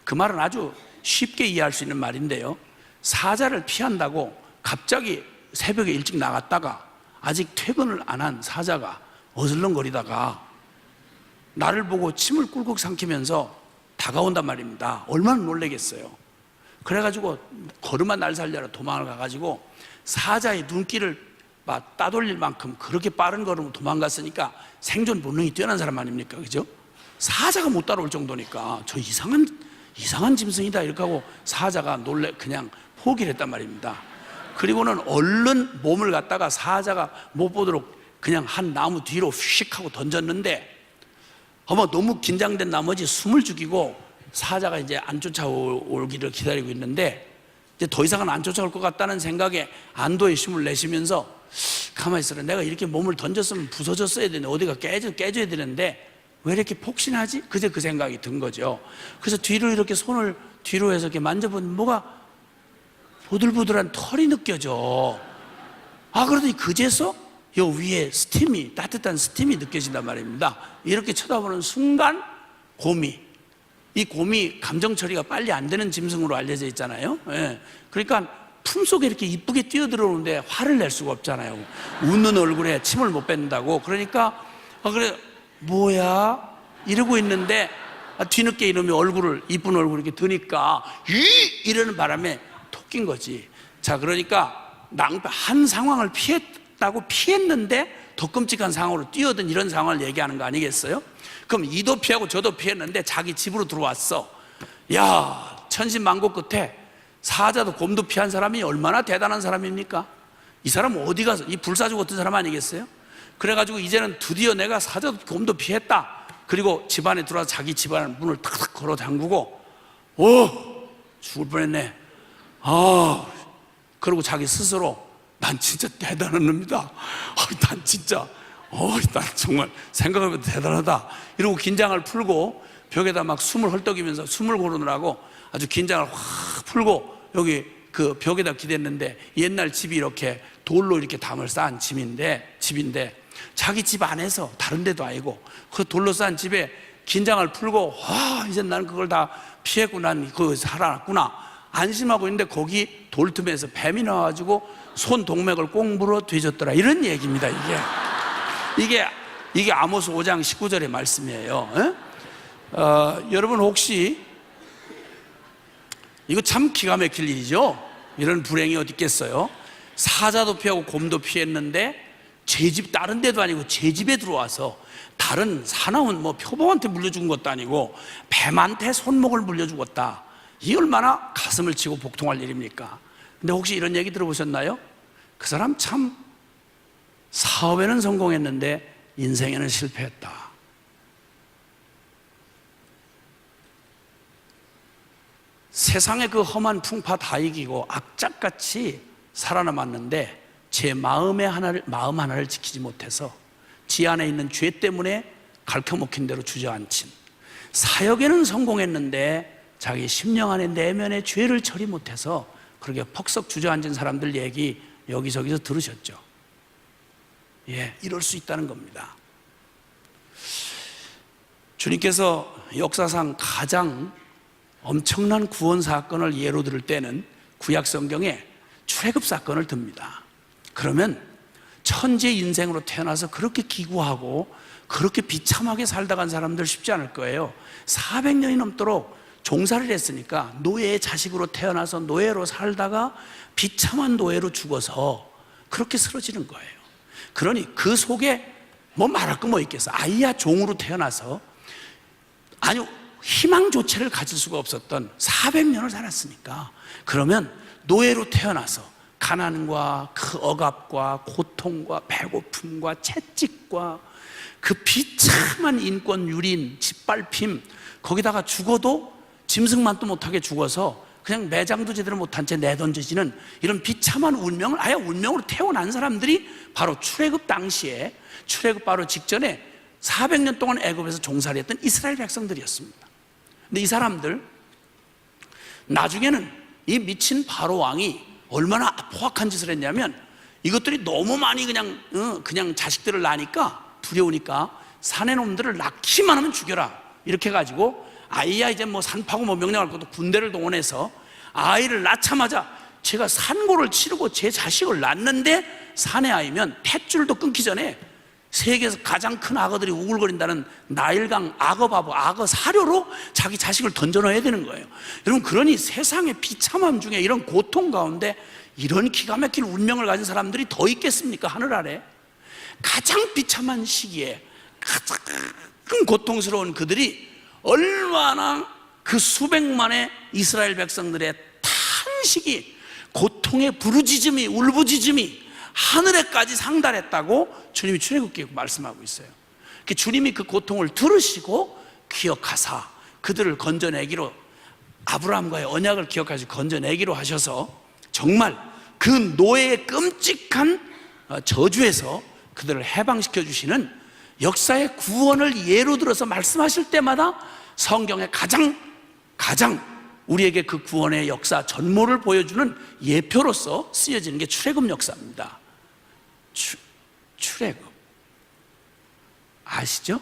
그 말은 아주 쉽게 이해할 수 있는 말인데요, 사자를 피한다고 갑자기 새벽에 일찍 나갔다가 아직 퇴근을 안 한 사자가 어슬렁거리다가 나를 보고 침을 꿀꺽 삼키면서 다가온단 말입니다. 얼마나 놀라겠어요. 그래가지고 걸음아 날 살려라 도망을 가가지고 사자의 눈길을 막 따돌릴 만큼 그렇게 빠른 걸음으로 도망갔으니까 생존 본능이 뛰어난 사람 아닙니까? 그죠? 사자가 못 따라올 정도니까 저 이상한 짐승이다 이렇게 하고 사자가 그냥 포기를 했단 말입니다. 그리고는 얼른 몸을 갖다가 사자가 못 보도록 그냥 한 나무 뒤로 휙 하고 던졌는데 아마 너무 긴장된 나머지 숨을 죽이고 사자가 이제 안 쫓아오기를 기다리고 있는데 이제 더 이상은 안 쫓아올 것 같다는 생각에 안도의 숨을 내쉬면서 가만히 있어라, 내가 이렇게 몸을 던졌으면 부서졌어야 되는데 어디가 깨져야 되는데 왜 이렇게 폭신하지? 그제 그 생각이 든 거죠. 그래서 뒤로 이렇게 손을 뒤로 해서 이렇게 만져보니 뭐가 보들보들한 털이 느껴져. 그러더니 그제서 요 위에 따뜻한 스팀이 느껴진단 말입니다. 이렇게 쳐다보는 순간 이 곰이 감정 처리가 빨리 안 되는 짐승으로 알려져 있잖아요. 예. 그러니까 품속에 이렇게 이쁘게 뛰어들어오는데 화를 낼 수가 없잖아요. 웃는 얼굴에 침을 못 뱉는다고. 그러니까 그래 뭐야 이러고 있는데 뒤늦게 이놈이 이쁜 얼굴 이렇게 드니까 이러는 바람에 토낀 거지. 자, 그러니까 한 상황을 피했는데 더 끔찍한 상황으로 뛰어든 이런 상황을 얘기하는 거 아니겠어요? 그럼 이도 피하고 저도 피했는데 자기 집으로 들어왔어. 야, 천신만고 끝에 사자도 곰도 피한 사람이 얼마나 대단한 사람입니까? 이 사람은 어디 가서 이 불사조 같은 사람 아니겠어요? 그래가지고 이제는 드디어 내가 사자도 곰도 피했다. 그리고 집안에 들어와서 자기 집안 문을 탁탁 걸어 잠그고 죽을 뻔했네. 그리고 자기 스스로 난 진짜 대단한 놈이다. 난 정말 생각해보면 대단하다. 이러고 긴장을 풀고 벽에다 막 숨을 헐떡이면서 숨을 고르느라고 아주 긴장을 확 풀고 여기 그 벽에다 기댔는데 옛날 집이 이렇게 돌로 이렇게 담을 쌓은 집인데 자기 집 안에서 다른 데도 아니고 그 돌로 쌓은 집에 긴장을 풀고 이제 나는 그걸 다 피했고 난 그거 살아났구나 안심하고 있는데 거기 돌틈에서 뱀이 나와가지고 손 동맥을 꼭 물어 뒤졌더라, 이런 얘기입니다. 이게 아모스 5장 19절의 말씀이에요. 여러분 혹시 이거 참 기가 막힐 일이죠. 이런 불행이 어디 있겠어요. 사자도 피하고 곰도 피했는데 제 집 다른 데도 아니고 제 집에 들어와서 다른 사나운 표범한테 물려준 것도 아니고 뱀한테 손목을 물려주었다. 이 얼마나 가슴을 치고 복통할 일입니까? 근데 혹시 이런 얘기 들어보셨나요? 그 사람 참 사업에는 성공했는데 인생에는 실패했다. 세상의 그 험한 풍파 다 이기고 악착같이 살아남았는데 제 마음 하나를 지키지 못해서 지 안에 있는 죄 때문에 갈켜먹힌 대로 주저앉힌, 사역에는 성공했는데 자기 심령 안에 내면의 죄를 처리 못해서 그렇게 퍽썩 주저앉은 사람들 얘기 여기저기서 들으셨죠? 이럴 수 있다는 겁니다. 주님께서 역사상 가장 엄청난 구원 사건을 예로 들을 때는 구약 성경에 출애굽 사건을 듭니다. 그러면 천재 인생으로 태어나서 그렇게 기구하고 그렇게 비참하게 살다 간 사람들 쉽지 않을 거예요. 400년이 넘도록 종살이를 했으니까 노예의 자식으로 태어나서 노예로 살다가 비참한 노예로 죽어서 그렇게 쓰러지는 거예요. 그러니 그 속에 뭐 말할 거 뭐 있겠어. 아이야 종으로 태어나서 아니 희망조차를 가질 수가 없었던 400년을 살았으니까, 그러면 노예로 태어나서 가난과 그 억압과 고통과 배고픔과 채찍과 그 비참한 인권 유린, 짓밟힘, 거기다가 죽어도 짐승만도 못하게 죽어서 그냥 매장도 제대로 못한 채 내던져지는 이런 비참한 운명을 아예 운명으로 태어난 사람들이 바로 출애굽 당시에, 출애굽 바로 직전에 400년 동안 애굽에서 종살이했던 이스라엘 백성들이었습니다. 근데 이 사람들 나중에는 이 미친 바로 왕이 얼마나 포악한 짓을 했냐면, 이것들이 너무 많이 그냥 자식들을 낳으니까 두려우니까 사내 놈들을 낳기만 하면 죽여라 이렇게 해가지고, 아이야 이제 뭐 산파고 뭐 명령할 것도 군대를 동원해서 아이를 낳자마자 제가 산고를 치르고 제 자식을 낳는데 사내 아이면 탯줄도 끊기 전에 세계에서 가장 큰 악어들이 우글거린다는 나일강 악어바보, 악어 사료로 자기 자식을 던져 넣어야 되는 거예요. 여러분, 그러니 세상의 비참함 중에 이런 고통 가운데 이런 기가 막힌 운명을 가진 사람들이 더 있겠습니까? 하늘 아래 가장 비참한 시기에 가장 고통스러운 그들이 얼마나 그 수백만의 이스라엘 백성들의 탄식이, 고통의 부르짖음이, 울부짖음이 하늘에까지 상달했다고 주님이 출애굽기에 말씀하고 있어요. 주님이 그 고통을 들으시고 기억하사 그들을 건져내기로, 아브라함과의 언약을 기억하시고 건져내기로 하셔서 정말 그 노예의 끔찍한 저주에서 그들을 해방시켜 주시는 역사의 구원을 예로 들어서 말씀하실 때마다 성경의 가장 우리에게 그 구원의 역사 전모를 보여주는 예표로서 쓰여지는 게 출애굽 역사입니다. 출애굽 아시죠?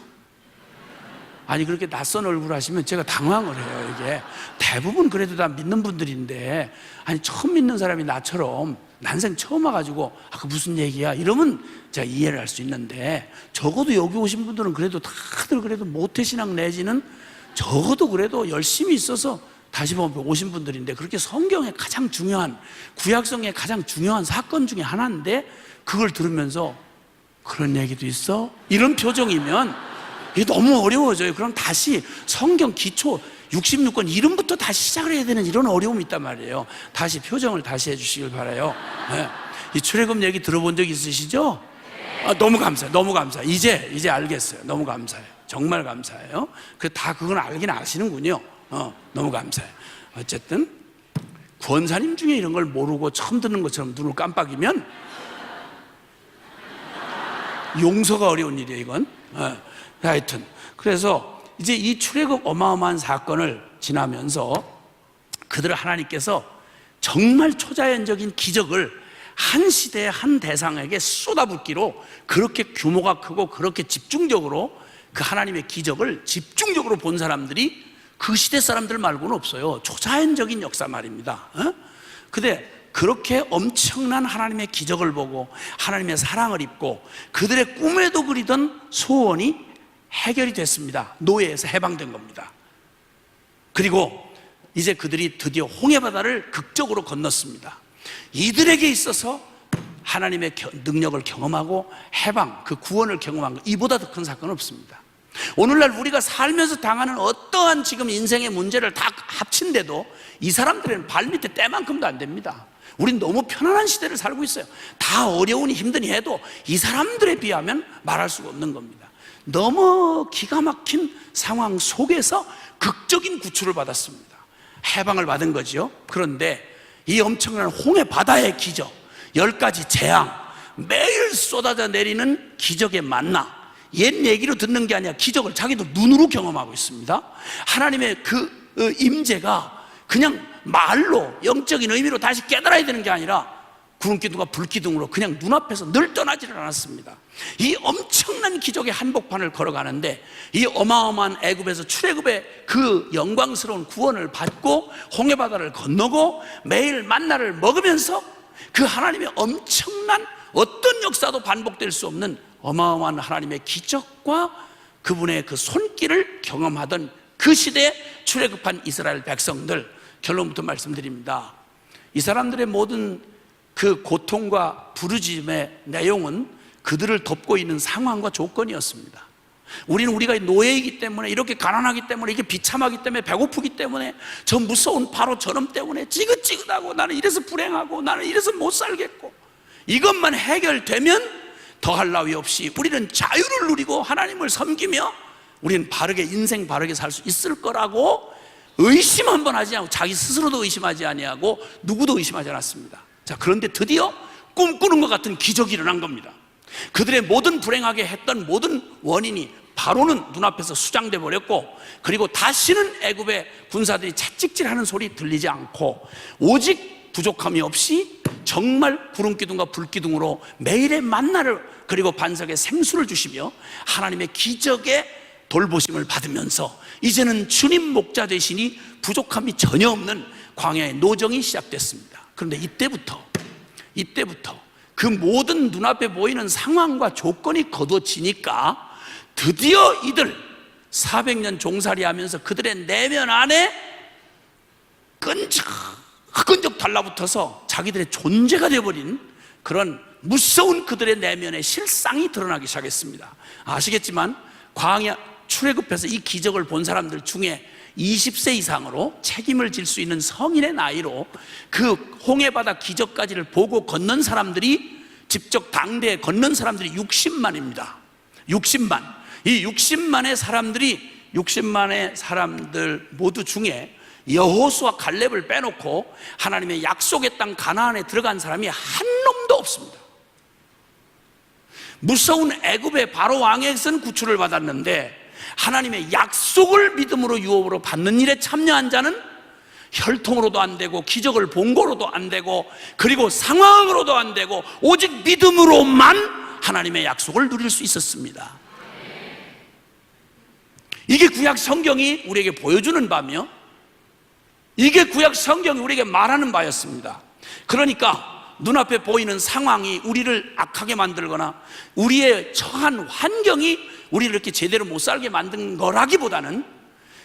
아니 그렇게 낯선 얼굴 하시면 제가 당황을 해요. 이게 대부분 그래도 다 믿는 분들인데, 아니 처음 믿는 사람이 나처럼 난생 처음 와가지고 그 무슨 얘기야 이러면 제가 이해를 할 수 있는데, 적어도 여기 오신 분들은 그래도 다들 그래도 모태신앙 내지는 적어도 그래도 열심히 있어서 다시 보면 오신 분들인데, 그렇게 성경의 가장 중요한, 구약성의 가장 중요한 사건 중에 하나인데 그걸 들으면서 그런 얘기도 있어? 이런 표정이면 이게 너무 어려워져요. 그럼 다시 성경 기초 66권 이름부터 다시 시작을 해야 되는 이런 어려움이 있단 말이에요. 다시 표정을 다시 해주시길 바라요. 네. 이 출애굽 얘기 들어본 적 있으시죠? 너무 감사해요. 너무 감사해요. 이제 알겠어요. 너무 감사해요. 정말 감사해요. 그건 알긴 아시는군요. 너무 감사해요. 어쨌든 권사님 중에 이런 걸 모르고 처음 듣는 것처럼 눈을 깜빡이면 용서가 어려운 일이에요, 이건. 하여튼 그래서 이제 이 출애굽 어마어마한 사건을 지나면서 그들을 하나님께서 정말 초자연적인 기적을 한 시대의 한 대상에게 쏟아붓기로, 그렇게 규모가 크고 그렇게 집중적으로 그 하나님의 기적을 집중적으로 본 사람들이 그 시대 사람들 말고는 없어요. 초자연적인 역사 말입니다. 근데 그렇게 엄청난 하나님의 기적을 보고 하나님의 사랑을 입고 그들의 꿈에도 그리던 소원이 해결이 됐습니다. 노예에서 해방된 겁니다. 그리고 이제 그들이 드디어 홍해바다를 극적으로 건넜습니다. 이들에게 있어서 하나님의 능력을 경험하고 해방, 그 구원을 경험한 것, 이보다 더 큰 사건은 없습니다. 오늘날 우리가 살면서 당하는 어떠한 지금 인생의 문제를 다 합친데도 이 사람들은 발밑에 때만큼도 안 됩니다. 우린 너무 편안한 시대를 살고 있어요. 다 어려우니 힘드니 해도 이 사람들에 비하면 말할 수가 없는 겁니다. 너무 기가 막힌 상황 속에서 극적인 구출을 받았습니다. 해방을 받은 거죠. 그런데 이 엄청난 홍해 바다의 기적, 10가지 재앙, 매일 쏟아져 내리는 기적의 만나, 옛 얘기로 듣는 게 아니라 기적을 자기도 눈으로 경험하고 있습니다. 하나님의 그 임재가 그냥 말로 영적인 의미로 다시 깨달아야 되는 게 아니라 구름기둥과 불기둥으로 그냥 눈앞에서 늘 떠나지를 않았습니다. 이 엄청난 기적의 한복판을 걸어가는데 이 어마어마한 애굽에서 출애굽의 그 영광스러운 구원을 받고 홍해바다를 건너고 매일 만나를 먹으면서 그 하나님의 엄청난 어떤 역사도 반복될 수 없는 어마어마한 하나님의 기적과 그분의 그 손길을 경험하던 그 시대에 출애굽한 이스라엘 백성들, 결론부터 말씀드립니다. 이 사람들의 모든 그 고통과 부르짖음의 내용은 그들을 덮고 있는 상황과 조건이었습니다. 우리는 우리가 노예이기 때문에, 이렇게 가난하기 때문에, 이렇게 비참하기 때문에, 배고프기 때문에, 저 무서운 바로 저놈 때문에 지긋지긋하고, 나는 이래서 불행하고, 나는 이래서 못 살겠고, 이것만 해결되면 더할 나위 없이 우리는 자유를 누리고 하나님을 섬기며 우리는 바르게, 인생 바르게 살 수 있을 거라고 의심 한번 하지 않고, 자기 스스로도 의심하지 아니하고 누구도 의심하지 않았습니다. 자, 그런데 드디어 꿈꾸는 것 같은 기적이 일어난 겁니다. 그들의 모든 불행하게 했던 모든 원인이 바로는 눈앞에서 수장돼 버렸고, 그리고 다시는 애굽의 군사들이 채찍질하는 소리 들리지 않고, 오직 부족함이 없이 정말 구름기둥과 불기둥으로 매일의 만나를, 그리고 반석에 생수를 주시며 하나님의 기적의 돌보심을 받으면서 이제는 주님 목자 되시니 부족함이 전혀 없는 광야의 노정이 시작됐습니다. 그런데 이때부터 그 모든 눈앞에 보이는 상황과 조건이 거두어지니까 드디어 이들 400년 종살이 하면서 그들의 내면 안에 끈적 달라붙어서 자기들의 존재가 되어버린 그런 무서운 그들의 내면의 실상이 드러나기 시작했습니다. 아시겠지만 광야 출애굽해서 이 기적을 본 사람들 중에 20세 이상으로 책임을 질 수 있는 성인의 나이로 그 홍해바다 기적까지를 보고 건넌 사람들이, 직접 당대에 건넌 사람들이 60만입니다. 60만. 이 60만의 사람들 모두 중에 여호수아 갈렙을 빼놓고 하나님의 약속의 땅 가나안에 들어간 사람이 한 놈도 없습니다. 무서운 애굽의 바로 왕에게선 구출을 받았는데 하나님의 약속을 믿음으로 유업으로 받는 일에 참여한 자는 혈통으로도 안 되고, 기적을 본 거로도 안 되고, 그리고 상황으로도 안 되고, 오직 믿음으로만 하나님의 약속을 누릴 수 있었습니다. 이게 구약 성경이 우리에게 보여주는 바며, 이게 구약 성경이 우리에게 말하는 바였습니다. 그러니까 눈앞에 보이는 상황이 우리를 악하게 만들거나 우리의 처한 환경이 우리를 이렇게 제대로 못 살게 만든 거라기보다는,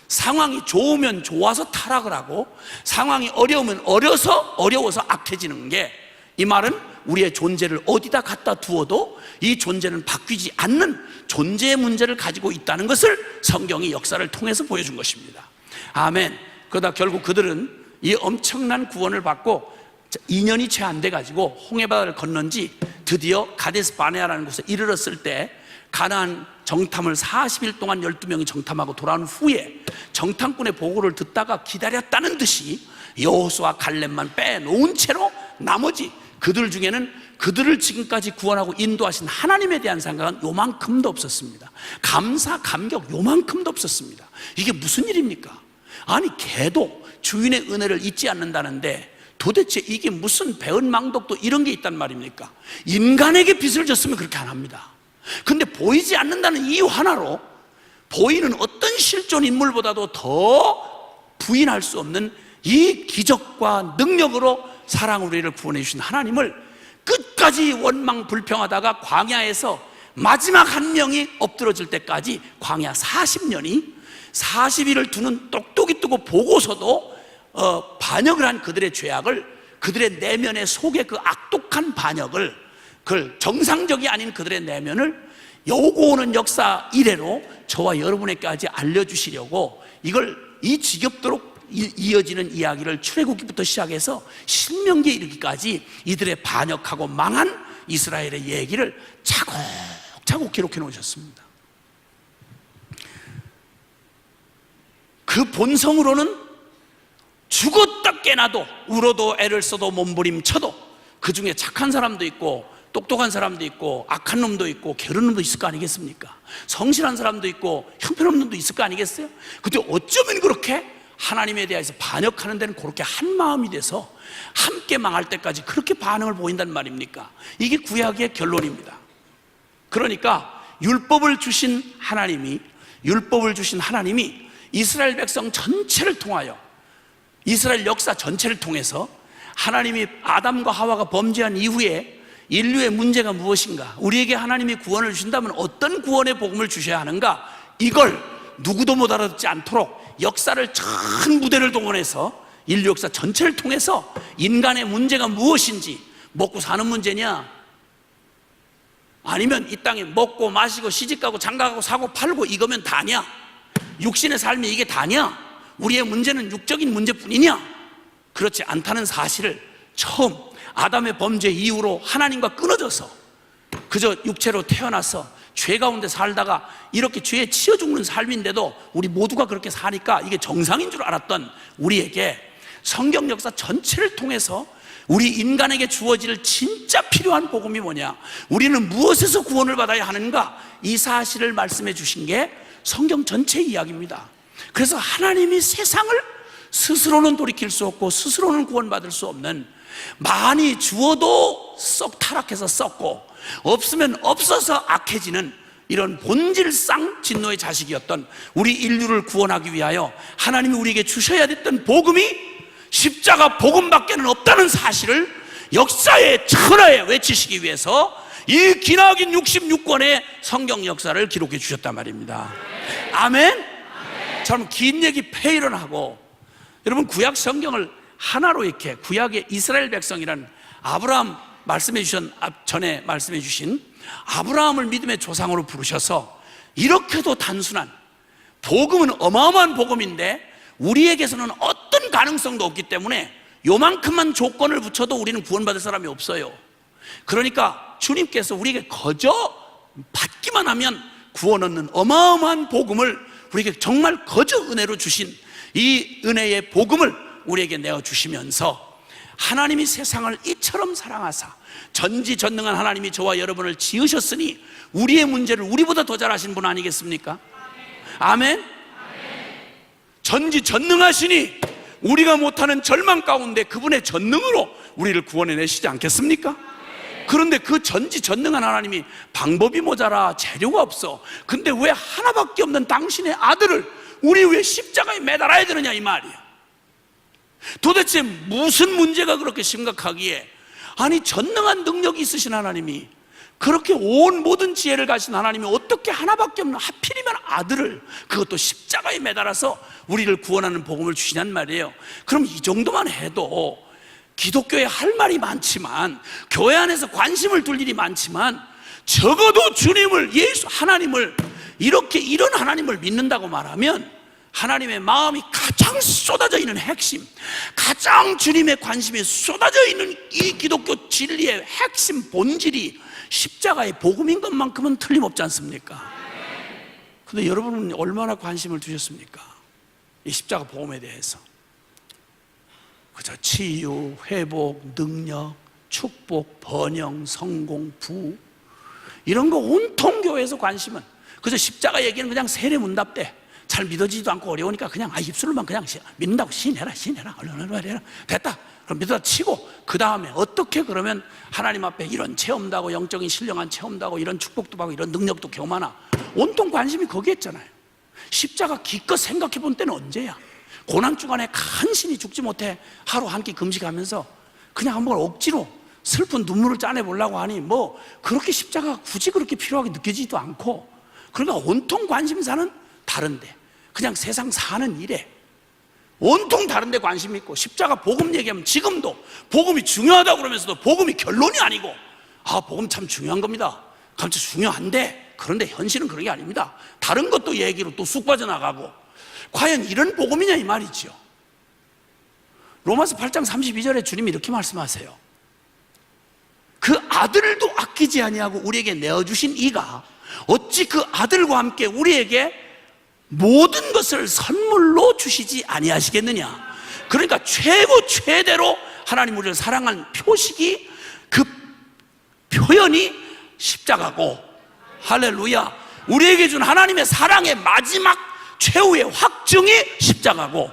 상황이 좋으면 좋아서 타락을 하고 상황이 어려우면 어려워서 악해지는 게, 이 말은 우리의 존재를 어디다 갖다 두어도 이 존재는 바뀌지 않는 존재의 문제를 가지고 있다는 것을 성경이 역사를 통해서 보여준 것입니다. 아멘. 그러다 결국 그들은 이 엄청난 구원을 받고 2년이 채 안 돼가지고 홍해바다를 건넌 지 드디어 가데스 바네아라는 곳에 이르렀을 때, 가나안 정탐을 40일 동안 12명이 정탐하고 돌아온 후에 정탐꾼의 보고를 듣다가 기다렸다는 듯이 여호수아 갈렙만 빼놓은 채로 나머지 그들 중에는 그들을 지금까지 구원하고 인도하신 하나님에 대한 생각은 요만큼도 없었습니다. 감사, 감격 요만큼도 없었습니다. 이게 무슨 일입니까? 아니, 개도 주인의 은혜를 잊지 않는다는데 도대체 이게 무슨 배은망덕도 이런 게 있단 말입니까? 인간에게 빚을 졌으면 그렇게 안 합니다. 근데 보이지 않는다는 이유 하나로 보이는 어떤 실존 인물보다도 더 부인할 수 없는 이 기적과 능력으로 사랑으로 우리를 구원해 주신 하나님을 끝까지 원망 불평하다가 광야에서 마지막 한 명이 엎드러질 때까지 광야 40년이 40일을 두는 똑똑이 뜨고 보고서도 반역을 한 그들의 죄악을, 그들의 내면의 속의 그 악독한 반역을, 그 정상적이 아닌 그들의 내면을 오고 오는 역사 이래로 저와 여러분에게까지 알려주시려고 이 지겹도록 이어지는 이야기를 출애굽기부터 시작해서 신명기에 이르기까지 이들의 반역하고 망한 이스라엘의 얘기를 차곡차곡 기록해 놓으셨습니다. 그 본성으로는 죽었다 깨나도, 울어도 애를 써도 몸부림쳐도 그 중에 착한 사람도 있고 똑똑한 사람도 있고 악한 놈도 있고 게으른 놈도 있을 거 아니겠습니까? 성실한 사람도 있고 형편없는 놈도 있을 거 아니겠어요? 근데 어쩌면 그렇게 하나님에 대해서 반역하는 데는 그렇게 한 마음이 돼서 함께 망할 때까지 그렇게 반응을 보인단 말입니까? 이게 구약의 결론입니다. 그러니까 율법을 주신 하나님이 이스라엘 백성 전체를 통하여, 이스라엘 역사 전체를 통해서 하나님이 아담과 하와가 범죄한 이후에 인류의 문제가 무엇인가, 우리에게 하나님이 구원을 주신다면 어떤 구원의 복음을 주셔야 하는가, 이걸 누구도 못 알아듣지 않도록 역사를 전 무대를 동원해서 인류 역사 전체를 통해서 인간의 문제가 무엇인지, 먹고 사는 문제냐, 아니면 이 땅에 먹고 마시고 시집가고 장가가고 사고 팔고 이거면 다냐, 육신의 삶이 이게 다냐, 우리의 문제는 육적인 문제뿐이냐, 그렇지 않다는 사실을 처음 아담의 범죄 이후로 하나님과 끊어져서 그저 육체로 태어나서 죄 가운데 살다가 이렇게 죄에 치여 죽는 삶인데도 우리 모두가 그렇게 사니까 이게 정상인 줄 알았던 우리에게 성경 역사 전체를 통해서 우리 인간에게 주어질 진짜 필요한 복음이 뭐냐, 우리는 무엇에서 구원을 받아야 하는가, 이 사실을 말씀해 주신 게 성경 전체 이야기입니다. 그래서 하나님이 세상을 스스로는 돌이킬 수 없고 스스로는 구원받을 수 없는, 많이 주어도 썩 타락해서 썩고 없으면 없어서 악해지는 이런 본질상 진노의 자식이었던 우리 인류를 구원하기 위하여 하나님이 우리에게 주셔야 됐던 복음이 십자가 복음밖에는 없다는 사실을 역사의 천하에 외치시기 위해서 이 기나긴 66권의 성경 역사를 기록해 주셨단 말입니다. 아멘? 참 긴 얘기 페일은 하고, 여러분 구약 성경을 하나로 이렇게, 구약의 이스라엘 백성이란 아브라함 말씀해 주신, 전에 말씀해 주신 아브라함을 믿음의 조상으로 부르셔서 이렇게도 단순한, 복음은 어마어마한 복음인데 우리에게서는 어떤 가능성도 없기 때문에 요만큼만 조건을 붙여도 우리는 구원받을 사람이 없어요. 그러니까 주님께서 우리에게 거저 받기만 하면 구원 얻는 어마어마한 복음을 우리에게 정말 거저 은혜로 주신 이 은혜의 복음을 우리에게 내어주시면서 하나님이 세상을 이처럼 사랑하사 전지전능한 하나님이 저와 여러분을 지으셨으니 우리의 문제를 우리보다 더 잘하신 분 아니겠습니까? 아멘? 전지전능하시니 우리가 못하는 절망 가운데 그분의 전능으로 우리를 구원해내시지 않겠습니까? 그런데 그 전지전능한 하나님이 방법이 모자라 재료가 없어, 근데 왜 하나밖에 없는 당신의 아들을 우리 왜 십자가에 매달아야 되느냐 이 말이에요. 도대체 무슨 문제가 그렇게 심각하기에, 아니 전능한 능력이 있으신 하나님이, 그렇게 온 모든 지혜를 가진 하나님이 어떻게 하나밖에 없는, 하필이면 아들을, 그것도 십자가에 매달아서 우리를 구원하는 복음을 주시냔 말이에요. 그럼 이 정도만 해도 기독교에 할 말이 많지만, 교회 안에서 관심을 둘 일이 많지만, 적어도 주님을, 예수 하나님을, 이렇게 이런 하나님을 믿는다고 말하면 하나님의 마음이 가장 쏟아져 있는 핵심, 가장 주님의 관심이 쏟아져 있는 이 기독교 진리의 핵심 본질이 십자가의 복음인 것만큼은 틀림없지 않습니까? 근데 여러분은 얼마나 관심을 두셨습니까? 이 십자가 복음에 대해서. 그저 치유, 회복, 능력, 축복, 번영, 성공, 부, 이런 거 온통 교회에서 관심은 그저 십자가 얘기는 그냥 세례문답대, 잘 믿어지지도 않고 어려우니까 그냥 입술로만 그냥 믿는다고 시인해라 얼른 해라, 됐다 그럼 믿어다 치고, 그 다음에 어떻게 그러면 하나님 앞에 이런 체험도 하고 영적인 신령한 체험도 하고 이런 축복도 받고 이런 능력도 경험하나, 온통 관심이 거기에 있잖아요. 십자가 기껏 생각해 본 때는 언제야? 고난주간에 간신히 죽지 못해 하루 한 끼 금식하면서 그냥 한번 억지로 슬픈 눈물을 짜내보려고 하니 뭐 그렇게 십자가가 굳이 그렇게 필요하게 느껴지지도 않고, 그러니까 온통 관심사는 다른데, 그냥 세상 사는 일에 온통 다른데 관심이 있고, 십자가 복음 얘기하면 지금도 복음이 중요하다고 그러면서도 복음이 결론이 아니고, 복음 참 중요한 겁니다, 감사 중요한데, 그런데 현실은 그런 게 아닙니다, 다른 것도 얘기로 또 쑥 빠져나가고, 과연 이런 복음이냐 이 말이죠. 로마서 8장 32절에 주님이 이렇게 말씀하세요. 그 아들도 아끼지 아니하고 우리에게 내어주신 이가 어찌 그 아들과 함께 우리에게 모든 것을 선물로 주시지 아니하시겠느냐. 그러니까 최고 최대로 하나님 우리를 사랑한 표식이, 그 표현이 십자가고, 할렐루야, 우리에게 준 하나님의 사랑의 마지막 최후의 확증이 십자가고,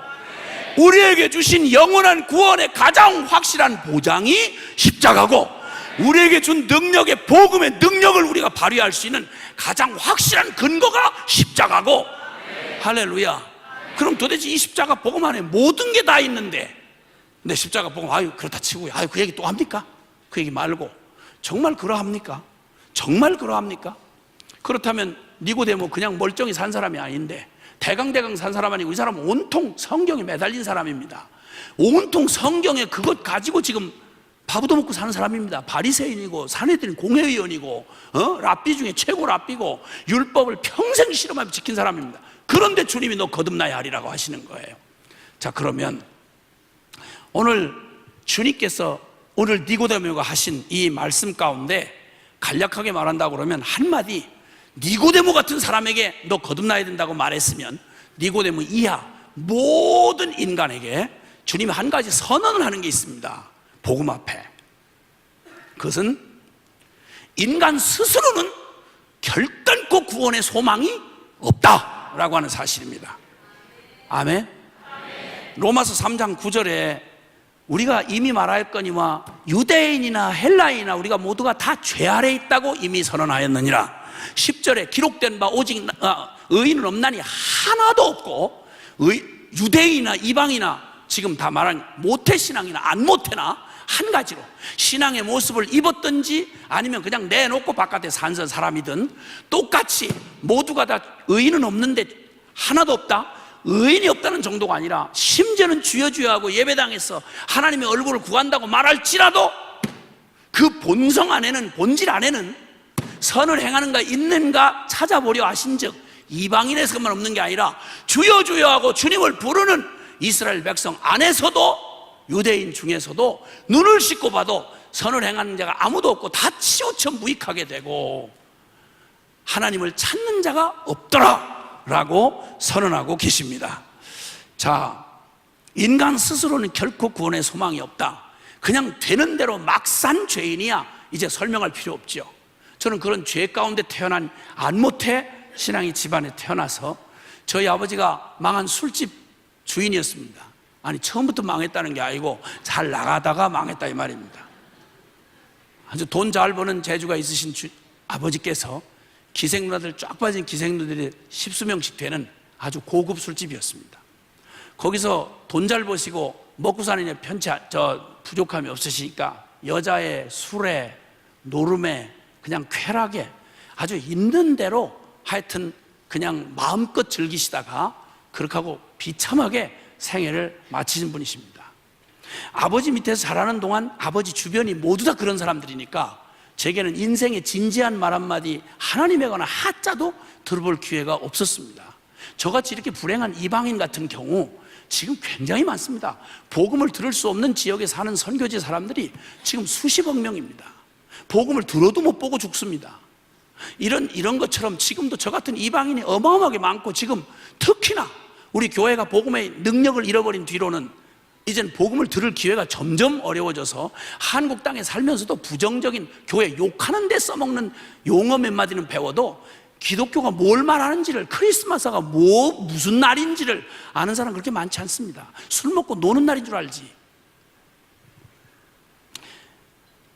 우리에게 주신 영원한 구원의 가장 확실한 보장이 십자가고, 우리에게 준 능력의, 복음의 능력을 우리가 발휘할 수 있는 가장 확실한 근거가 십자가고. 할렐루야. 그럼 도대체 이 십자가 복음 안에 모든 게 다 있는데, 내 십자가 복음, 아유 그렇다 치고요, 아유 그 얘기 또 합니까? 그 얘기 말고, 정말 그러합니까? 정말 그러합니까? 그렇다면 니고데모 그냥 멀쩡히 산 사람이 아닌데, 대강대강 산 사람 아니고, 이 사람은 온통 성경에 매달린 사람입니다. 온통 성경에 그것 가지고 지금 밥 얻어먹고 사는 사람입니다. 바리새인이고 사내들인 공회의원이고, 랍비 중에 최고 랍비고, 율법을 평생 실험하며 지킨 사람입니다. 그런데 주님이 너 거듭나야 하리라고 하시는 거예요. 자, 그러면 오늘 주님께서 오늘 니고데모가 하신 이 말씀 가운데 간략하게 말한다고 그러면, 한마디, 니고데모 같은 사람에게 너 거듭나야 된다고 말했으면, 니고데모 이하 모든 인간에게 주님이 한 가지 선언을 하는 게 있습니다. 복음 앞에. 그것은 인간 스스로는 결단코 구원의 소망이 없다라고 하는 사실입니다. 아멘. 로마서 3장 9절에 우리가 이미 말하였거니와 유대인이나 헬라인이나 우리가 모두가 다 죄 아래 있다고 이미 선언하였느니라. 10절에 기록된 바 오직 의인은 없나니 하나도 없고, 유대인이나 이방이나 지금 다 말한 모태신앙이나 안 모태나 한 가지로 신앙의 모습을 입었든지 아니면 그냥 내놓고 바깥에 산 사람이든 똑같이 모두가 다 의인은 없는데 하나도 없다? 의인이 없다는 정도가 아니라 심지어는 주여 주여 하고 예배당에서 하나님의 얼굴을 구한다고 말할지라도 그 본성 안에는, 본질 안에는 선을 행하는가 있는가 찾아보려 하신즉 이방인에서만 없는 게 아니라 주여 주여 하고 주님을 부르는 이스라엘 백성 안에서도, 유대인 중에서도 눈을 씻고 봐도 선을 행하는 자가 아무도 없고 다 치우쳐 무익하게 되고 하나님을 찾는 자가 없더라 라고 선언하고 계십니다. 자, 인간 스스로는 결코 구원의 소망이 없다. 그냥 되는 대로 막 산 죄인이야 이제 설명할 필요 없죠. 저는 그런 죄 가운데 태어난 안모태 신앙의 집안에 태어나서, 저희 아버지가 망한 술집 주인이었습니다. 아니, 처음부터 망했다는 게 아니고 잘 나가다가 망했다 이 말입니다. 아주 돈 잘 버는 재주가 있으신 아버지께서 기생누나들 쫙 빠진 기생누들이 10수명씩 되는 아주 고급 술집이었습니다. 거기서 돈 잘 버시고 먹고 사는 데 부족함이 없으시니까 여자의 술에 노름에 그냥 쾌락에 아주 있는 대로 하여튼 그냥 마음껏 즐기시다가 그렇게 하고 비참하게 생애를 마치신 분이십니다. 아버지 밑에서 자라는 동안 아버지 주변이 모두 다 그런 사람들이니까 제게는 인생의 진지한 말 한마디, 하나님에 관한 하자도 들어볼 기회가 없었습니다. 저같이 이렇게 불행한 이방인 같은 경우 지금 굉장히 많습니다. 복음을 들을 수 없는 지역에 사는 선교지 사람들이 지금 수십억 명입니다. 복음을 들어도 못 보고 죽습니다. 이런 것처럼 지금도 저 같은 이방인이 어마어마하게 많고, 지금 특히나 우리 교회가 복음의 능력을 잃어버린 뒤로는 이젠 복음을 들을 기회가 점점 어려워져서 한국 땅에 살면서도 부정적인 교회 욕하는 데 써먹는 용어 몇 마디는 배워도 기독교가 뭘 말하는지를, 크리스마스가 무슨 날인지를 아는 사람 그렇게 많지 않습니다. 술 먹고 노는 날인 줄 알지.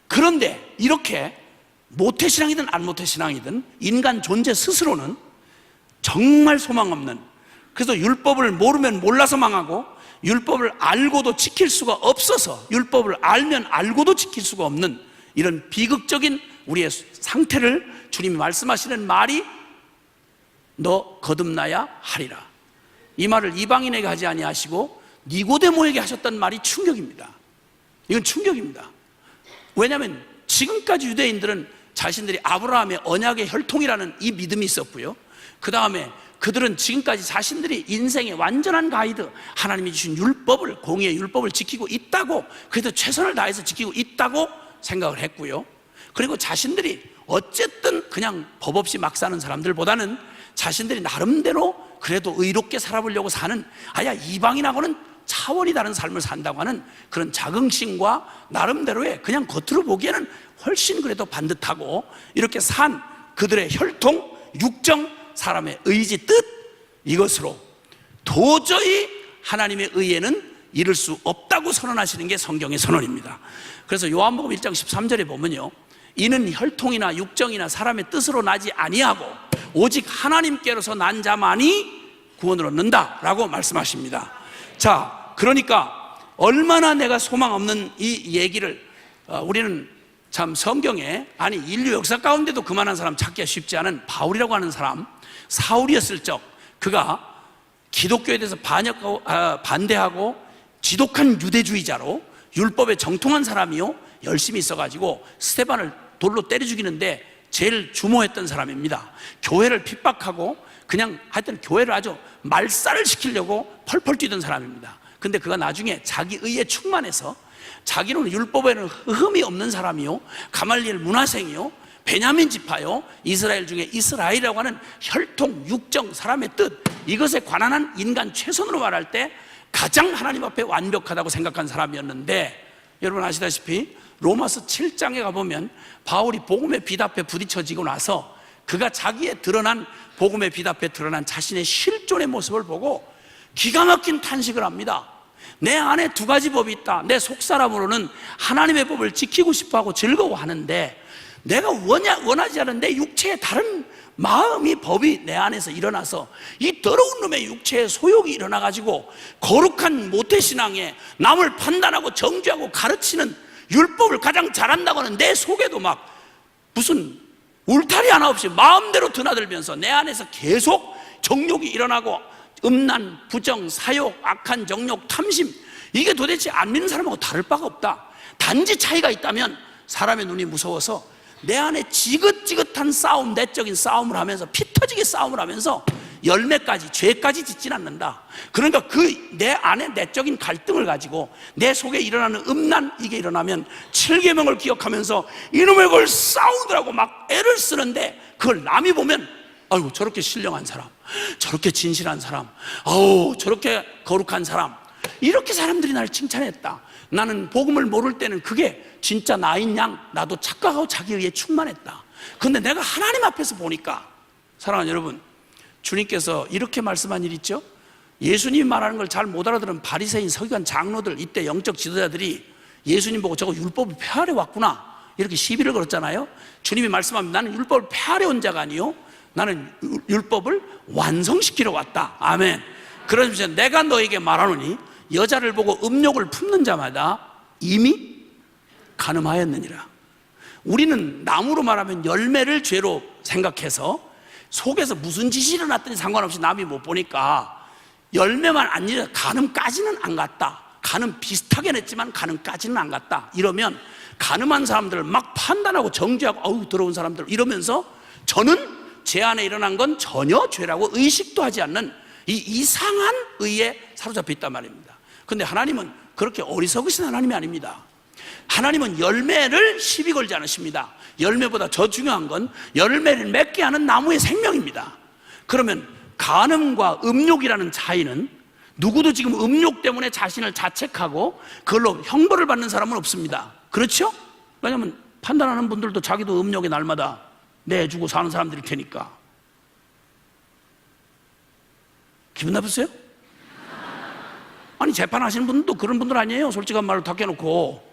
그런데 이렇게 모태신앙이든 안 모태신앙이든 인간 존재 스스로는 정말 소망 없는, 그래서 율법을 모르면 몰라서 망하고 율법을 알고도 지킬 수가 없어서 율법을 알면 알고도 지킬 수가 없는 이런 비극적인 우리의 상태를 주님이 말씀하시는 말이 너 거듭나야 하리라. 이 말을 이방인에게 하지 아니하시고 니고데모에게 하셨던 말이 충격입니다. 이건 충격입니다. 왜냐하면 지금까지 유대인들은 자신들이 아브라함의 언약의 혈통이라는 이 믿음이 있었고요, 그 다음에 그들은 지금까지 자신들이 인생의 완전한 가이드, 하나님이 주신 율법을, 공의의 율법을 지키고 있다고, 그래도 최선을 다해서 지키고 있다고 생각을 했고요, 그리고 자신들이 어쨌든 그냥 법 없이 막 사는 사람들보다는 자신들이 나름대로 그래도 의롭게 살아보려고 사는, 아야 이방인하고는 차원이 다른 삶을 산다고 하는 그런 자긍심과 나름대로의, 그냥 겉으로 보기에는 훨씬 그래도 반듯하고 이렇게 산 그들의 혈통, 육정, 사람의 의지, 뜻, 이것으로 도저히 하나님의 의에는 이를 수 없다고 선언하시는 게 성경의 선언입니다. 그래서 요한복음 1장 13절에 보면요, 이는 혈통이나 육정이나 사람의 뜻으로 나지 아니하고 오직 하나님께로서 난 자만이 구원을 얻는다 라고 말씀하십니다. 자, 그러니까 얼마나 내가 소망 없는 이 얘기를 우리는 참 성경에, 아니 인류 역사 가운데도 그만한 사람 찾기가 쉽지 않은 바울이라고 하는 사람, 사울이었을 적 그가 기독교에 대해서 반대하고 지독한 유대주의자로 율법에 정통한 사람이요, 열심히 있어가지고 스데반을 돌로 때려 죽이는데 제일 주모했던 사람입니다. 교회를 핍박하고 그냥 하여튼 교회를 아주 말살을 시키려고 펄펄 뛰던 사람입니다. 근데 그가 나중에 자기 의에 충만해서 자기는 율법에는 흠이 없는 사람이요, 가말리엘 문화생이요, 베냐민 지파요, 이스라엘 중에 이스라엘이라고 하는 혈통, 육정, 사람의 뜻, 이것에 관한 한 인간 최선으로 말할 때 가장 하나님 앞에 완벽하다고 생각한 사람이었는데, 여러분 아시다시피 로마서 7장에 가보면 바울이 복음의 빛 앞에 부딪혀지고 나서 그가 자기의 드러난 복음의 빛 앞에 드러난 자신의 실존의 모습을 보고 기가 막힌 탄식을 합니다. 내 안에 두 가지 법이 있다. 내 속사람으로는 하나님의 법을 지키고 싶어하고 즐거워하는데 내가 원하지 않은 내 육체의 다른 마음이 법이 내 안에서 일어나서 이 더러운 놈의 육체의 소욕이 일어나가지고 거룩한 모태신앙에 남을 판단하고 정죄하고 가르치는 율법을 가장 잘한다고 하는 내 속에도 막 무슨 울타리 하나 없이 마음대로 드나들면서 내 안에서 계속 정욕이 일어나고 음란, 부정, 사욕, 악한 정욕, 탐심, 이게 도대체 안 믿는 사람하고 다를 바가 없다. 단지 차이가 있다면 사람의 눈이 무서워서 내 안에 지긋지긋한 싸움, 내적인 싸움을 하면서 피 터지게 싸움을 하면서 열매까지, 죄까지 짓진 않는다. 그러니까 그 내 안에 내적인 갈등을 가지고 내 속에 일어나는 음란, 이게 일어나면 7계명을 기억하면서 이놈의 걸 싸우더라고 막 애를 쓰는데, 그걸 남이 보면 아이고 저렇게 신령한 사람, 저렇게 진실한 사람, 아우 저렇게 거룩한 사람, 이렇게 사람들이 나를 칭찬했다. 나는 복음을 모를 때는 그게 진짜 나인 양, 나도 착각하고 자기 의에 충만했다. 근데 내가 하나님 앞에서 보니까, 사랑하는 여러분, 주님께서 이렇게 말씀한 일 있죠? 예수님이 말하는 걸 잘 못 알아들은 바리새인, 서기관, 장로들, 이때 영적 지도자들이 예수님 보고 저거 율법을 폐하려 왔구나 이렇게 시비를 걸었잖아요. 주님이 말씀합니다. 나는 율법을 폐하려 온 자가 아니요, 나는 율법을 완성시키러 왔다. 아멘. 그러면서 내가 너에게 말하노니 여자를 보고 음욕을 품는 자마다 이미 간음하였느니라. 우리는 나무로 말하면 열매를 죄로 생각해서 속에서 무슨 짓이 일어났더니 상관없이 남이 못 보니까 열매만 안 일어나 간음까지는 안 갔다. 간음 비슷하게 냈지만 간음까지는 안 갔다. 이러면 간음한 사람들을 막 판단하고 정죄하고 어우 더러운 사람들 이러면서 저는 제 안에 일어난 건 전혀 죄라고 의식도 하지 않는 이 이상한 의에 사로잡혀 있단 말입니다. 근데 하나님은 그렇게 어리석으신 하나님이 아닙니다. 하나님은 열매를 시비 걸지 않으십니다. 열매보다 더 중요한 건 열매를 맺게 하는 나무의 생명입니다. 그러면 간음과 음욕이라는 차이는, 누구도 지금 음욕 때문에 자신을 자책하고 그걸로 형벌을 받는 사람은 없습니다. 그렇죠? 왜냐하면 판단하는 분들도 자기도 음욕에 날마다 내주고 사는 사람들일 테니까. 기분 나쁘세요? 아니 재판하시는 분도 그런 분들 아니에요. 솔직한 말로 다 깨놓고.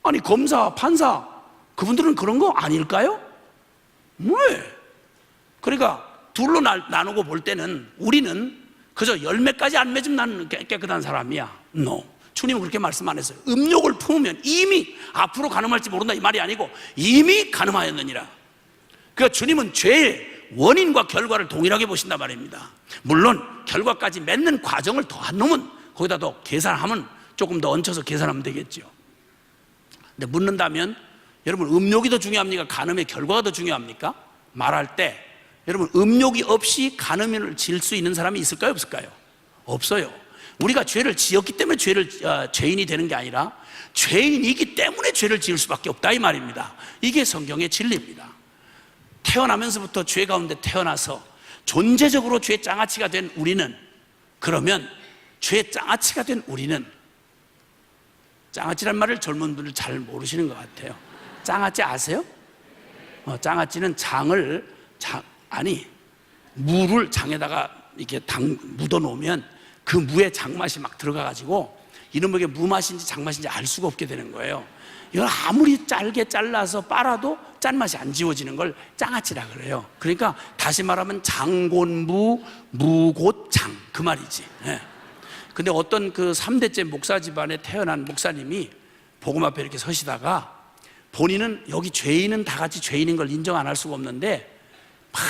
아니 검사, 판사, 그분들은 그런 거 아닐까요? 왜? 그러니까 둘로 나누고 볼 때는 우리는 그저 열매까지 안 맺으면 나는 깨끗한 사람이야. No. 주님은 그렇게 말씀 안 했어요. 음욕을 품으면 이미 앞으로 간음할지 모른다 이 말이 아니고 이미 간음하였느니라. 그러니까 주님은 죄의 원인과 결과를 동일하게 보신단 말입니다. 물론 결과까지 맺는 과정을 더한 놈은 거기다 더 계산하면 조금 더 얹혀서 계산하면 되겠죠. 근데 묻는다면 여러분, 음욕이 더 중요합니까? 간음의 결과가 더 중요합니까? 말할 때 여러분, 음욕이 없이 간음을 지을 수 있는 사람이 있을까요? 없을까요? 없어요. 우리가 죄를 지었기 때문에 죄인이 되는 게 아니라 죄인이기 때문에 죄를 지을 수밖에 없다 이 말입니다. 이게 성경의 진리입니다. 태어나면서부터 죄 가운데 태어나서 존재적으로 죄 장아찌가 된 우리는, 그러면 죄 장아찌가 된 우리는, 장아찌란 말을 젊은 분들 잘 모르시는 것 같아요. 장아찌 아세요? 장아찌는 물을 장에다가 이렇게 묻어 놓으면 그 무의 장맛이 막 들어가가지고 이놈에게 무맛인지 장맛인지 알 수가 없게 되는 거예요. 이걸 아무리 짧게 잘라서 빨아도 짠맛이 안 지워지는 걸 장아찌라 그래요. 그러니까 다시 말하면 장곤무, 무곧장, 그 말이지. 예. 근데 어떤 그 3대째 목사 집안에 태어난 목사님이 복음 앞에 이렇게 서시다가 본인은 여기 죄인은 다 같이 죄인인 걸 인정 안 할 수가 없는데 막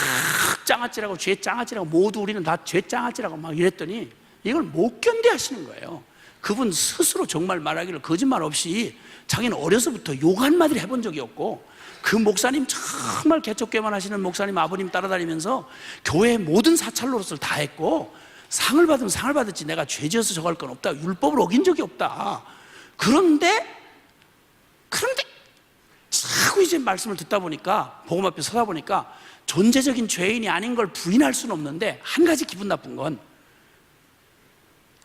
장아찌라고 죄 장아찌라고 모두 우리는 다 죄 장아찌라고 막 이랬더니 이걸 못 견뎌 하시는 거예요. 그분 스스로 정말 말하기를 거짓말 없이 자기는 어려서부터 욕 한마디를 해본 적이 없고 그 목사님 정말 개척교회만 하시는 목사님 아버님 따라다니면서 교회의 모든 사찰 노릇을 다 했고 상을 받으면 상을 받았지 내가 죄 지어서 저거 할 건 없다. 율법을 어긴 적이 없다. 그런데 자꾸 이제 말씀을 듣다 보니까 복음 앞에 서다 보니까 존재적인 죄인이 아닌 걸 부인할 수는 없는데 한 가지 기분 나쁜 건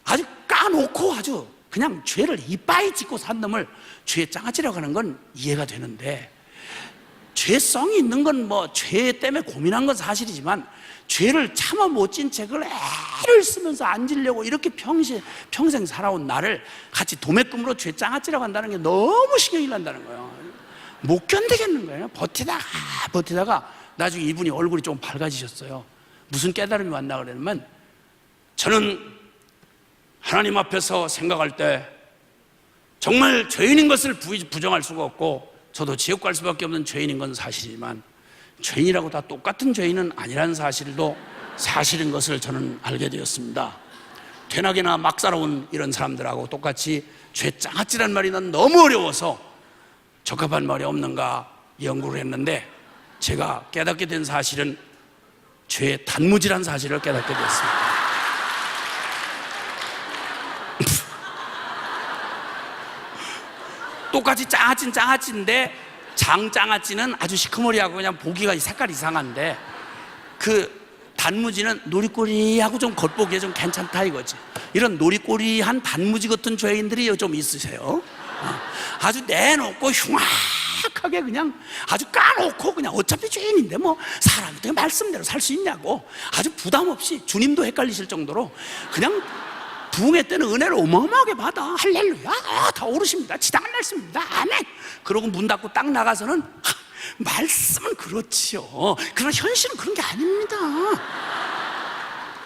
아주 까놓고 아주 그냥 죄를 이빠이 짓고 산 놈을 죄의 장아찌라고 하는 건 이해가 되는데 죄성이 있는 건 뭐 죄 때문에 고민한 건 사실이지만 죄를 참아 못 진 채 그걸 애를 쓰면서 안 지려고 이렇게 평생 살아온 나를 같이 도매금으로 죄 장아찌라고 한다는 게 너무 신경이 난다는 거예요. 못 견디겠는 거예요. 버티다가 나중에 이분이 얼굴이 좀 밝아지셨어요. 무슨 깨달음이 왔나 그러면 저는 하나님 앞에서 생각할 때 정말 죄인인 것을 부정할 수가 없고 저도 지옥 갈 수밖에 없는 죄인인 건 사실이지만 죄인이라고 다 똑같은 죄인은 아니라는 사실도 사실인 것을 저는 알게 되었습니다. 되나게나 막 살아온 이런 사람들하고 똑같이 죄 장아찌란 말이 난 너무 어려워서 적합한 말이 없는가 연구를 했는데 제가 깨닫게 된 사실은 죄의 단무지란 사실을 깨닫게 됐습니다. 똑같이 장아찌인데 장장아찌는 아주 시커머리하고 그냥 보기가 색깔 이상한데 그 단무지는 노리꼬리하고 좀 겉보기에 좀 괜찮다 이거지. 이런 노리꼬리한 단무지 같은 죄인들이 좀 있으세요. 아주 내놓고 흉악하게 그냥 아주 까놓고 그냥 어차피 죄인인데 뭐 사람한테 말씀대로 살 수 있냐고 아주 부담 없이 주님도 헷갈리실 정도로 그냥 부흥회 때는 은혜를 어마어마하게 받아. 할렐루야. 다 오르십니다. 지당한 말씀입니다. 아멘. 그러고 문 닫고 딱 나가서는 말씀은 그렇지요. 그러나 현실은 그런 게 아닙니다.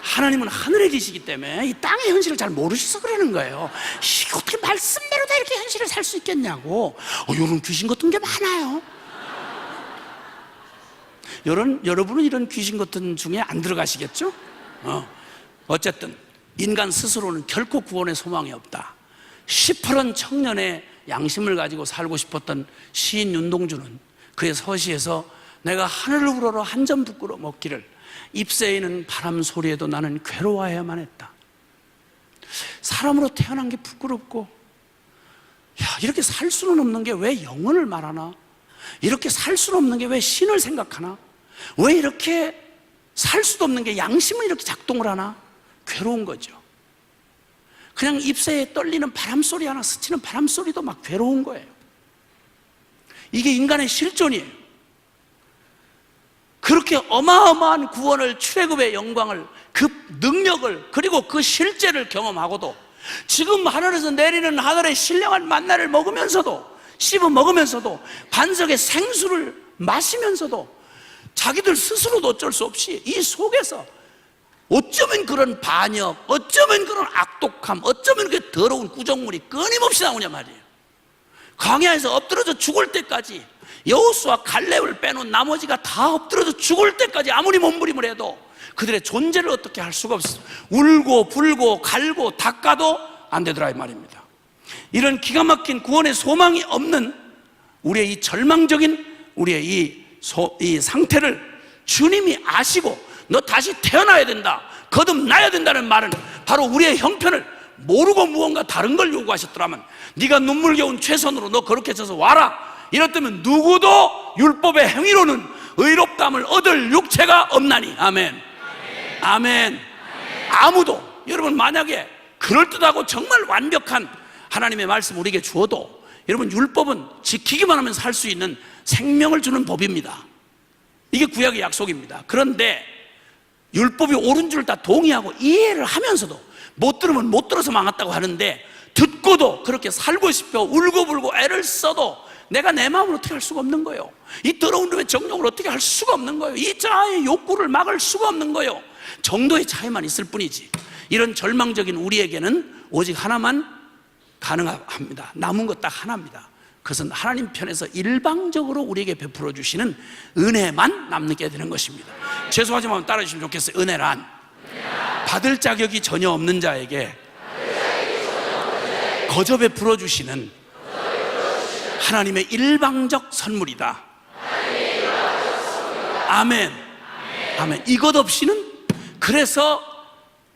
하나님은 하늘에 계시기 때문에 이 땅의 현실을 잘 모르셔서 그러는 거예요. 이게 어떻게 말씀대로 다 이렇게 현실을 살 수 있겠냐고. 이런 귀신 같은 게 많아요. 여러분은 이런 귀신 같은 중에 안 들어가시겠죠? 어쨌든 인간 스스로는 결코 구원의 소망이 없다. 시퍼런 청년의 양심을 가지고 살고 싶었던 시인 윤동주는 그의 서시에서 내가 하늘을 우러러 한 점 부끄러 먹기를 잎새에는 바람 소리에도 나는 괴로워해야만 했다. 사람으로 태어난 게 부끄럽고 이렇게 살 수는 없는 게 왜 영혼을 말하나? 이렇게 살 수는 없는 게 왜 신을 생각하나? 왜 이렇게 살 수도 없는 게 양심을 이렇게 작동을 하나? 괴로운 거죠. 그냥 잎새에 떨리는 바람소리 하나 스치는 바람소리도 막 괴로운 거예요. 이게 인간의 실존이에요. 그렇게 어마어마한 구원을, 출애굽의 영광을, 그 능력을, 그리고 그 실제를 경험하고도 지금 하늘에서 내리는 하늘의 신령한 만나를 먹으면서도, 씹어 먹으면서도, 반석의 생수를 마시면서도 자기들 스스로도 어쩔 수 없이 이 속에서 어쩌면 그런 반역, 어쩌면 그런 악독함, 어쩌면 그 더러운 구정물이 끊임없이 나오냐 말이에요. 광야에서 엎드러져 죽을 때까지 여호수아 갈렙을 빼놓은 나머지가 다 엎드러져 죽을 때까지 아무리 몸부림을 해도 그들의 존재를 어떻게 할 수가 없어요. 울고 불고 갈고 닦아도 안 되더라 이 말입니다. 이런 기가 막힌 구원의 소망이 없는 우리의 이 절망적인 우리의 이 상태를 주님이 아시고 너 다시 태어나야 된다, 거듭나야 된다는 말은 바로 우리의 형편을 모르고 무언가 다른 걸 요구하셨더라면 네가 눈물겨운 최선으로 너 거룩해 져서 와라 이렇다면 누구도 율법의 행위로는 의롭다함을 얻을 육체가 없나니. 아멘. 아멘. 아무도. 여러분 만약에 그럴듯하고 정말 완벽한 하나님의 말씀 우리에게 주어도 여러분 율법은 지키기만 하면 살 수 있는 생명을 주는 법입니다. 이게 구약의 약속입니다. 그런데 율법이 옳은 줄 다 동의하고 이해를 하면서도 못 들으면 못 들어서 망했다고 하는데, 듣고도 그렇게 살고 싶어 울고불고 애를 써도 내가 내 마음을 어떻게 할 수가 없는 거예요. 이 더러운 놈의 정욕을 어떻게 할 수가 없는 거예요. 이 자아의 욕구를 막을 수가 없는 거예요. 정도의 차이만 있을 뿐이지. 이런 절망적인 우리에게는 오직 하나만 가능합니다. 남은 것 딱 하나입니다. 그것은 하나님 편에서 일방적으로 우리에게 베풀어 주시는 은혜만 남게 되는 것입니다. 죄송하지만 따라 주시면 좋겠어요. 은혜란 받을 자격이 전혀 없는 자에게 거저 베풀어 주시는 하나님의 일방적 선물이다. 아멘. 아멘. 이것 없이는, 그래서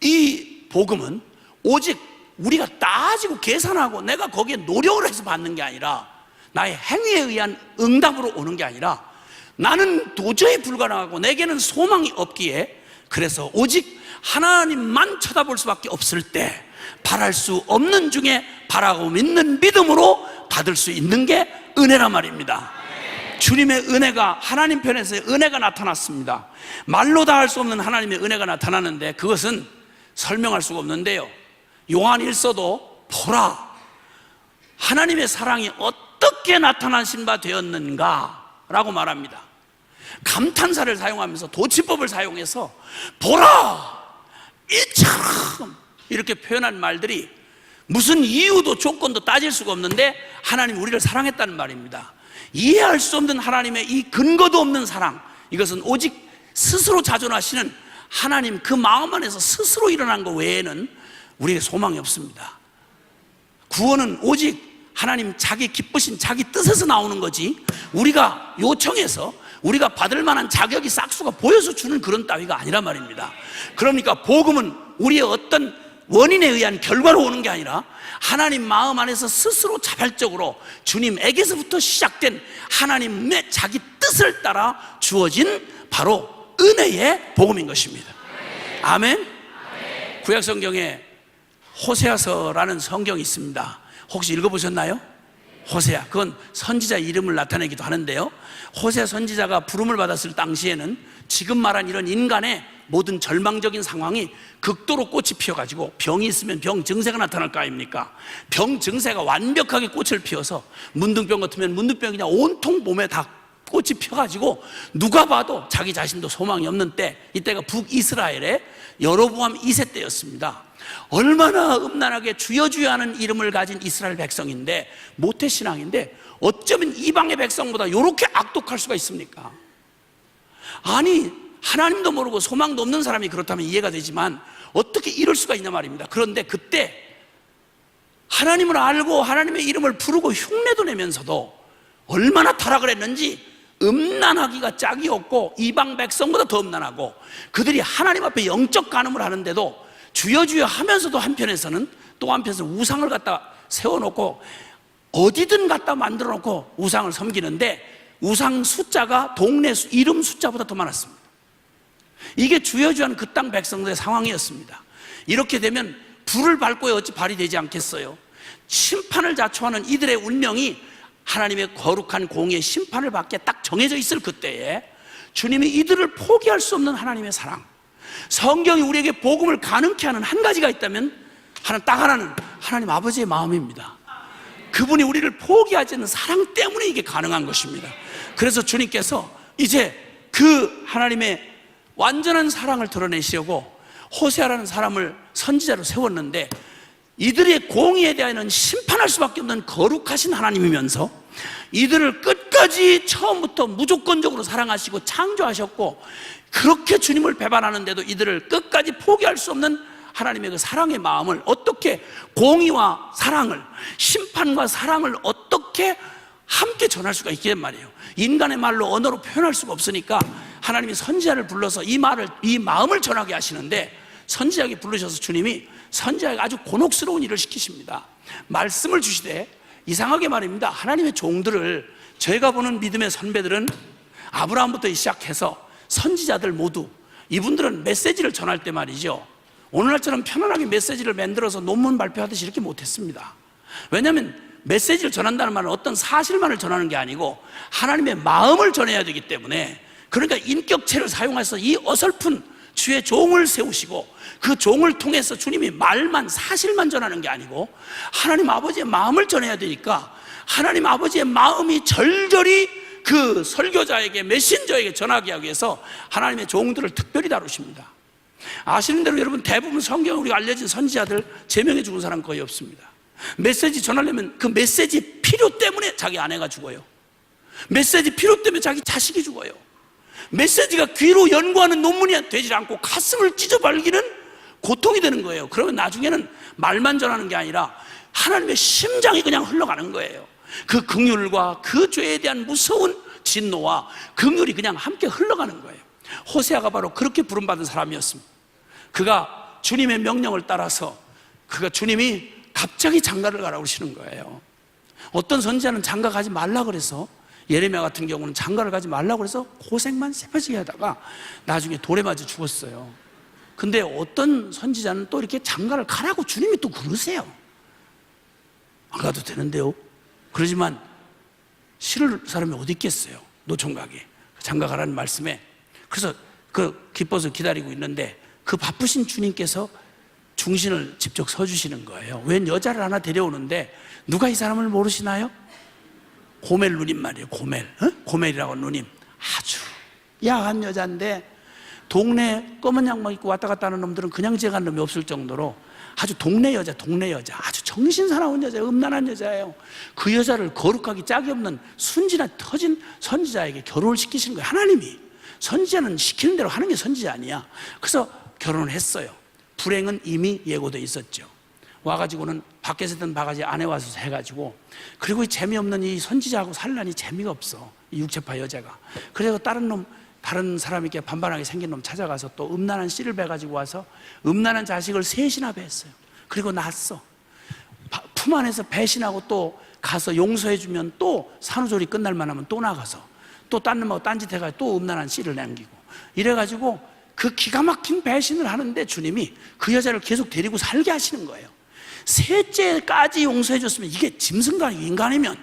이 복음은 오직 우리가 따지고 계산하고 내가 거기에 노력을 해서 받는 게 아니라, 나의 행위에 의한 응답으로 오는 게 아니라, 나는 도저히 불가능하고 내게는 소망이 없기에, 그래서 오직 하나님만 쳐다볼 수밖에 없을 때 바랄 수 없는 중에 바라고 믿는 믿음으로 받을 수 있는 게 은혜란 말입니다. 주님의 은혜가, 하나님 편에서의 은혜가 나타났습니다. 말로 다 할 수 없는 하나님의 은혜가 나타나는데, 그것은 설명할 수가 없는데요, 요한 1서도 보라 하나님의 사랑이 어떻게 나타나신 바 되었는가 라고 말합니다. 감탄사를 사용하면서, 도치법을 사용해서 보라 이처럼 이렇게 표현한 말들이 무슨 이유도 조건도 따질 수가 없는데 하나님이 우리를 사랑했다는 말입니다. 이해할 수 없는 하나님의 이 근거도 없는 사랑, 이것은 오직 스스로 자존하시는 하나님 그 마음 안에서 스스로 일어난 것 외에는 우리에게 소망이 없습니다. 구원은 오직 하나님 자기 기쁘신 자기 뜻에서 나오는 거지, 우리가 요청해서 우리가 받을 만한 자격이 싹수가 보여서 주는 그런 따위가 아니란 말입니다. 그러니까 복음은 우리의 어떤 원인에 의한 결과로 오는 게 아니라 하나님 마음 안에서 스스로 자발적으로 주님에게서부터 시작된 하나님의 자기 뜻을 따라 주어진 바로 은혜의 복음인 것입니다. 아멘. 구약 성경에 호세아서라는 성경이 있습니다. 혹시 읽어보셨나요? 호세아, 그건 선지자 이름을 나타내기도 하는데요, 호세아 선지자가 부름을 받았을 당시에는 지금 말한 이런 인간의 모든 절망적인 상황이 극도로 꽃이 피어가지고, 병이 있으면 병 증세가 나타날 거 아닙니까? 병 증세가 완벽하게 꽃을 피워서, 문둥병 같으면 문둥병이 그냥 온통 몸에 다 꽃이 펴가지고 누가 봐도 자기 자신도 소망이 없는 때, 이때가 북이스라엘의 여로보암 2세 때였습니다. 얼마나 음란하게 주여 주여 하는 이름을 가진 이스라엘 백성인데, 모태신앙인데 어쩌면 이방의 백성보다 이렇게 악독할 수가 있습니까? 아니, 하나님도 모르고 소망도 없는 사람이 그렇다면 이해가 되지만 어떻게 이럴 수가 있냐 말입니다. 그런데 그때 하나님을 알고 하나님의 이름을 부르고 흉내도 내면서도 얼마나 타락을 했는지, 음란하기가 짝이 없고 이방 백성보다 더 음란하고, 그들이 하나님 앞에 영적 간음을 하는데도 주여 주여 하면서도 한편에서는 또 한편에서 우상을 갖다 세워놓고 어디든 갖다 만들어 놓고 우상을 섬기는데, 우상 숫자가 동네 이름 숫자보다 더 많았습니다. 이게 주여 주여 하는 그 땅 백성들의 상황이었습니다. 이렇게 되면 불을 밟고야 어찌 발이 되지 않겠어요? 심판을 자초하는 이들의 운명이 하나님의 거룩한 공의의 심판을 받게 딱 정해져 있을 그때에 주님이 이들을 포기할 수 없는 하나님의 사랑, 성경이 우리에게 복음을 가능케 하는 한 가지가 있다면 딱 하나는 하나님 아버지의 마음입니다. 그분이 우리를 포기하지 않는 사랑 때문에 이게 가능한 것입니다. 그래서 주님께서 이제 그 하나님의 완전한 사랑을 드러내시려고 호세아라는 사람을 선지자로 세웠는데, 이들의 공의에 대해서는 심판할 수밖에 없는 거룩하신 하나님이면서 이들을 끝까지 처음부터 무조건적으로 사랑하시고 창조하셨고, 그렇게 주님을 배반하는데도 이들을 끝까지 포기할 수 없는 하나님의 그 사랑의 마음을 어떻게, 공의와 사랑을, 심판과 사랑을 어떻게 함께 전할 수가 있겠단 말이에요. 인간의 말로 언어로 표현할 수가 없으니까 하나님이 선지자를 불러서 이 마음을 전하게 하시는데, 선지자에게 부르셔서 주님이 선지자에게 아주 곤혹스러운 일을 시키십니다. 말씀을 주시되, 이상하게 말입니다, 하나님의 종들을, 저희가 보는 믿음의 선배들은 아브라함부터 시작해서 선지자들 모두, 이분들은 메시지를 전할 때 말이죠, 오늘날처럼 편안하게 메시지를 만들어서 논문 발표하듯이 이렇게 못했습니다. 왜냐하면 메시지를 전한다는 말은 어떤 사실만을 전하는 게 아니고 하나님의 마음을 전해야 되기 때문에, 그러니까 인격체를 사용해서 이 어설픈 주의 종을 세우시고 그 종을 통해서 주님이 말만 사실만 전하는 게 아니고 하나님 아버지의 마음을 전해야 되니까 하나님 아버지의 마음이 절절히 그 설교자에게 메신저에게 전하게 하기 위해서 하나님의 종들을 특별히 다루십니다. 아시는 대로 여러분 대부분 성경에 우리가 알려진 선지자들 제명해 죽은 사람 거의 없습니다. 메시지 전하려면 그 메시지 필요 때문에 자기 아내가 죽어요. 메시지 필요 때문에 자기 자식이 죽어요. 메시지가 귀로 연구하는 논문이 되지 않고 가슴을 찢어발기는 고통이 되는 거예요. 그러면 나중에는 말만 전하는 게 아니라 하나님의 심장이 그냥 흘러가는 거예요. 그 긍휼과 그 죄에 대한 무서운 진노와 긍휼이 그냥 함께 흘러가는 거예요. 호세아가 바로 그렇게 부름받은 사람이었습니다. 그가 주님의 명령을 따라서 그가 주님이 갑자기 장가를 가라고 그러시는 거예요. 어떤 선지자는 장가 가지 말라 그래서 예레미야 같은 경우는 장가를 가지 말라고 그래서 고생만 새벽지게 하다가 나중에 돌에 맞아 죽었어요. 근데 어떤 선지자는 또 이렇게 장가를 가라고 주님이 또 그러세요. 안 가도 되는데요. 그러지만 싫을 사람이 어디 있겠어요. 노총각이 장가 가라는 말씀에. 그래서 그 기뻐서 기다리고 있는데 그 바쁘신 주님께서 중신을 직접 서주시는 거예요. 웬 여자를 하나 데려오는데 누가 이 사람을 모르시나요? 고멜 누님 말이에요. 고멜, 고멜이라고 누님. 아주 야한 여자인데 동네 검은 양말 입고 왔다 갔다 하는 놈들은 그냥 지나가는 놈이 없을 정도로 아주 동네 여자 아주 정신사나운 여자예요. 음란한 여자예요. 그 여자를 거룩하기 짝이 없는 순진한 터진 선지자에게 결혼을 시키시는 거예요. 하나님이. 선지자는 시키는 대로 하는 게 선지자 아니야. 그래서 결혼을 했어요. 불행은 이미 예고돼 있었죠. 와가지고는 밖에서 든 바가지 안에 와서 해가지고, 그리고 이 재미없는 이 선지자하고 살라니 재미가 없어, 이 육체파 여자가. 그래서 다른 사람에게 반반하게 생긴 놈 찾아가서 또 음란한 씨를 베가지고 와서 음란한 자식을 셋이나 뱄어요. 그리고 낳았어. 품 안에서 배신하고 또 가서 용서해주면 또 산후조리 끝날 만하면 또 나가서 또 딴 놈하고 딴짓 해가지고 또 음란한 씨를 남기고 이래가지고 그 기가 막힌 배신을 하는데 주님이 그 여자를 계속 데리고 살게 하시는 거예요. 셋째까지 용서해줬으면 이게 짐승간이 인간이면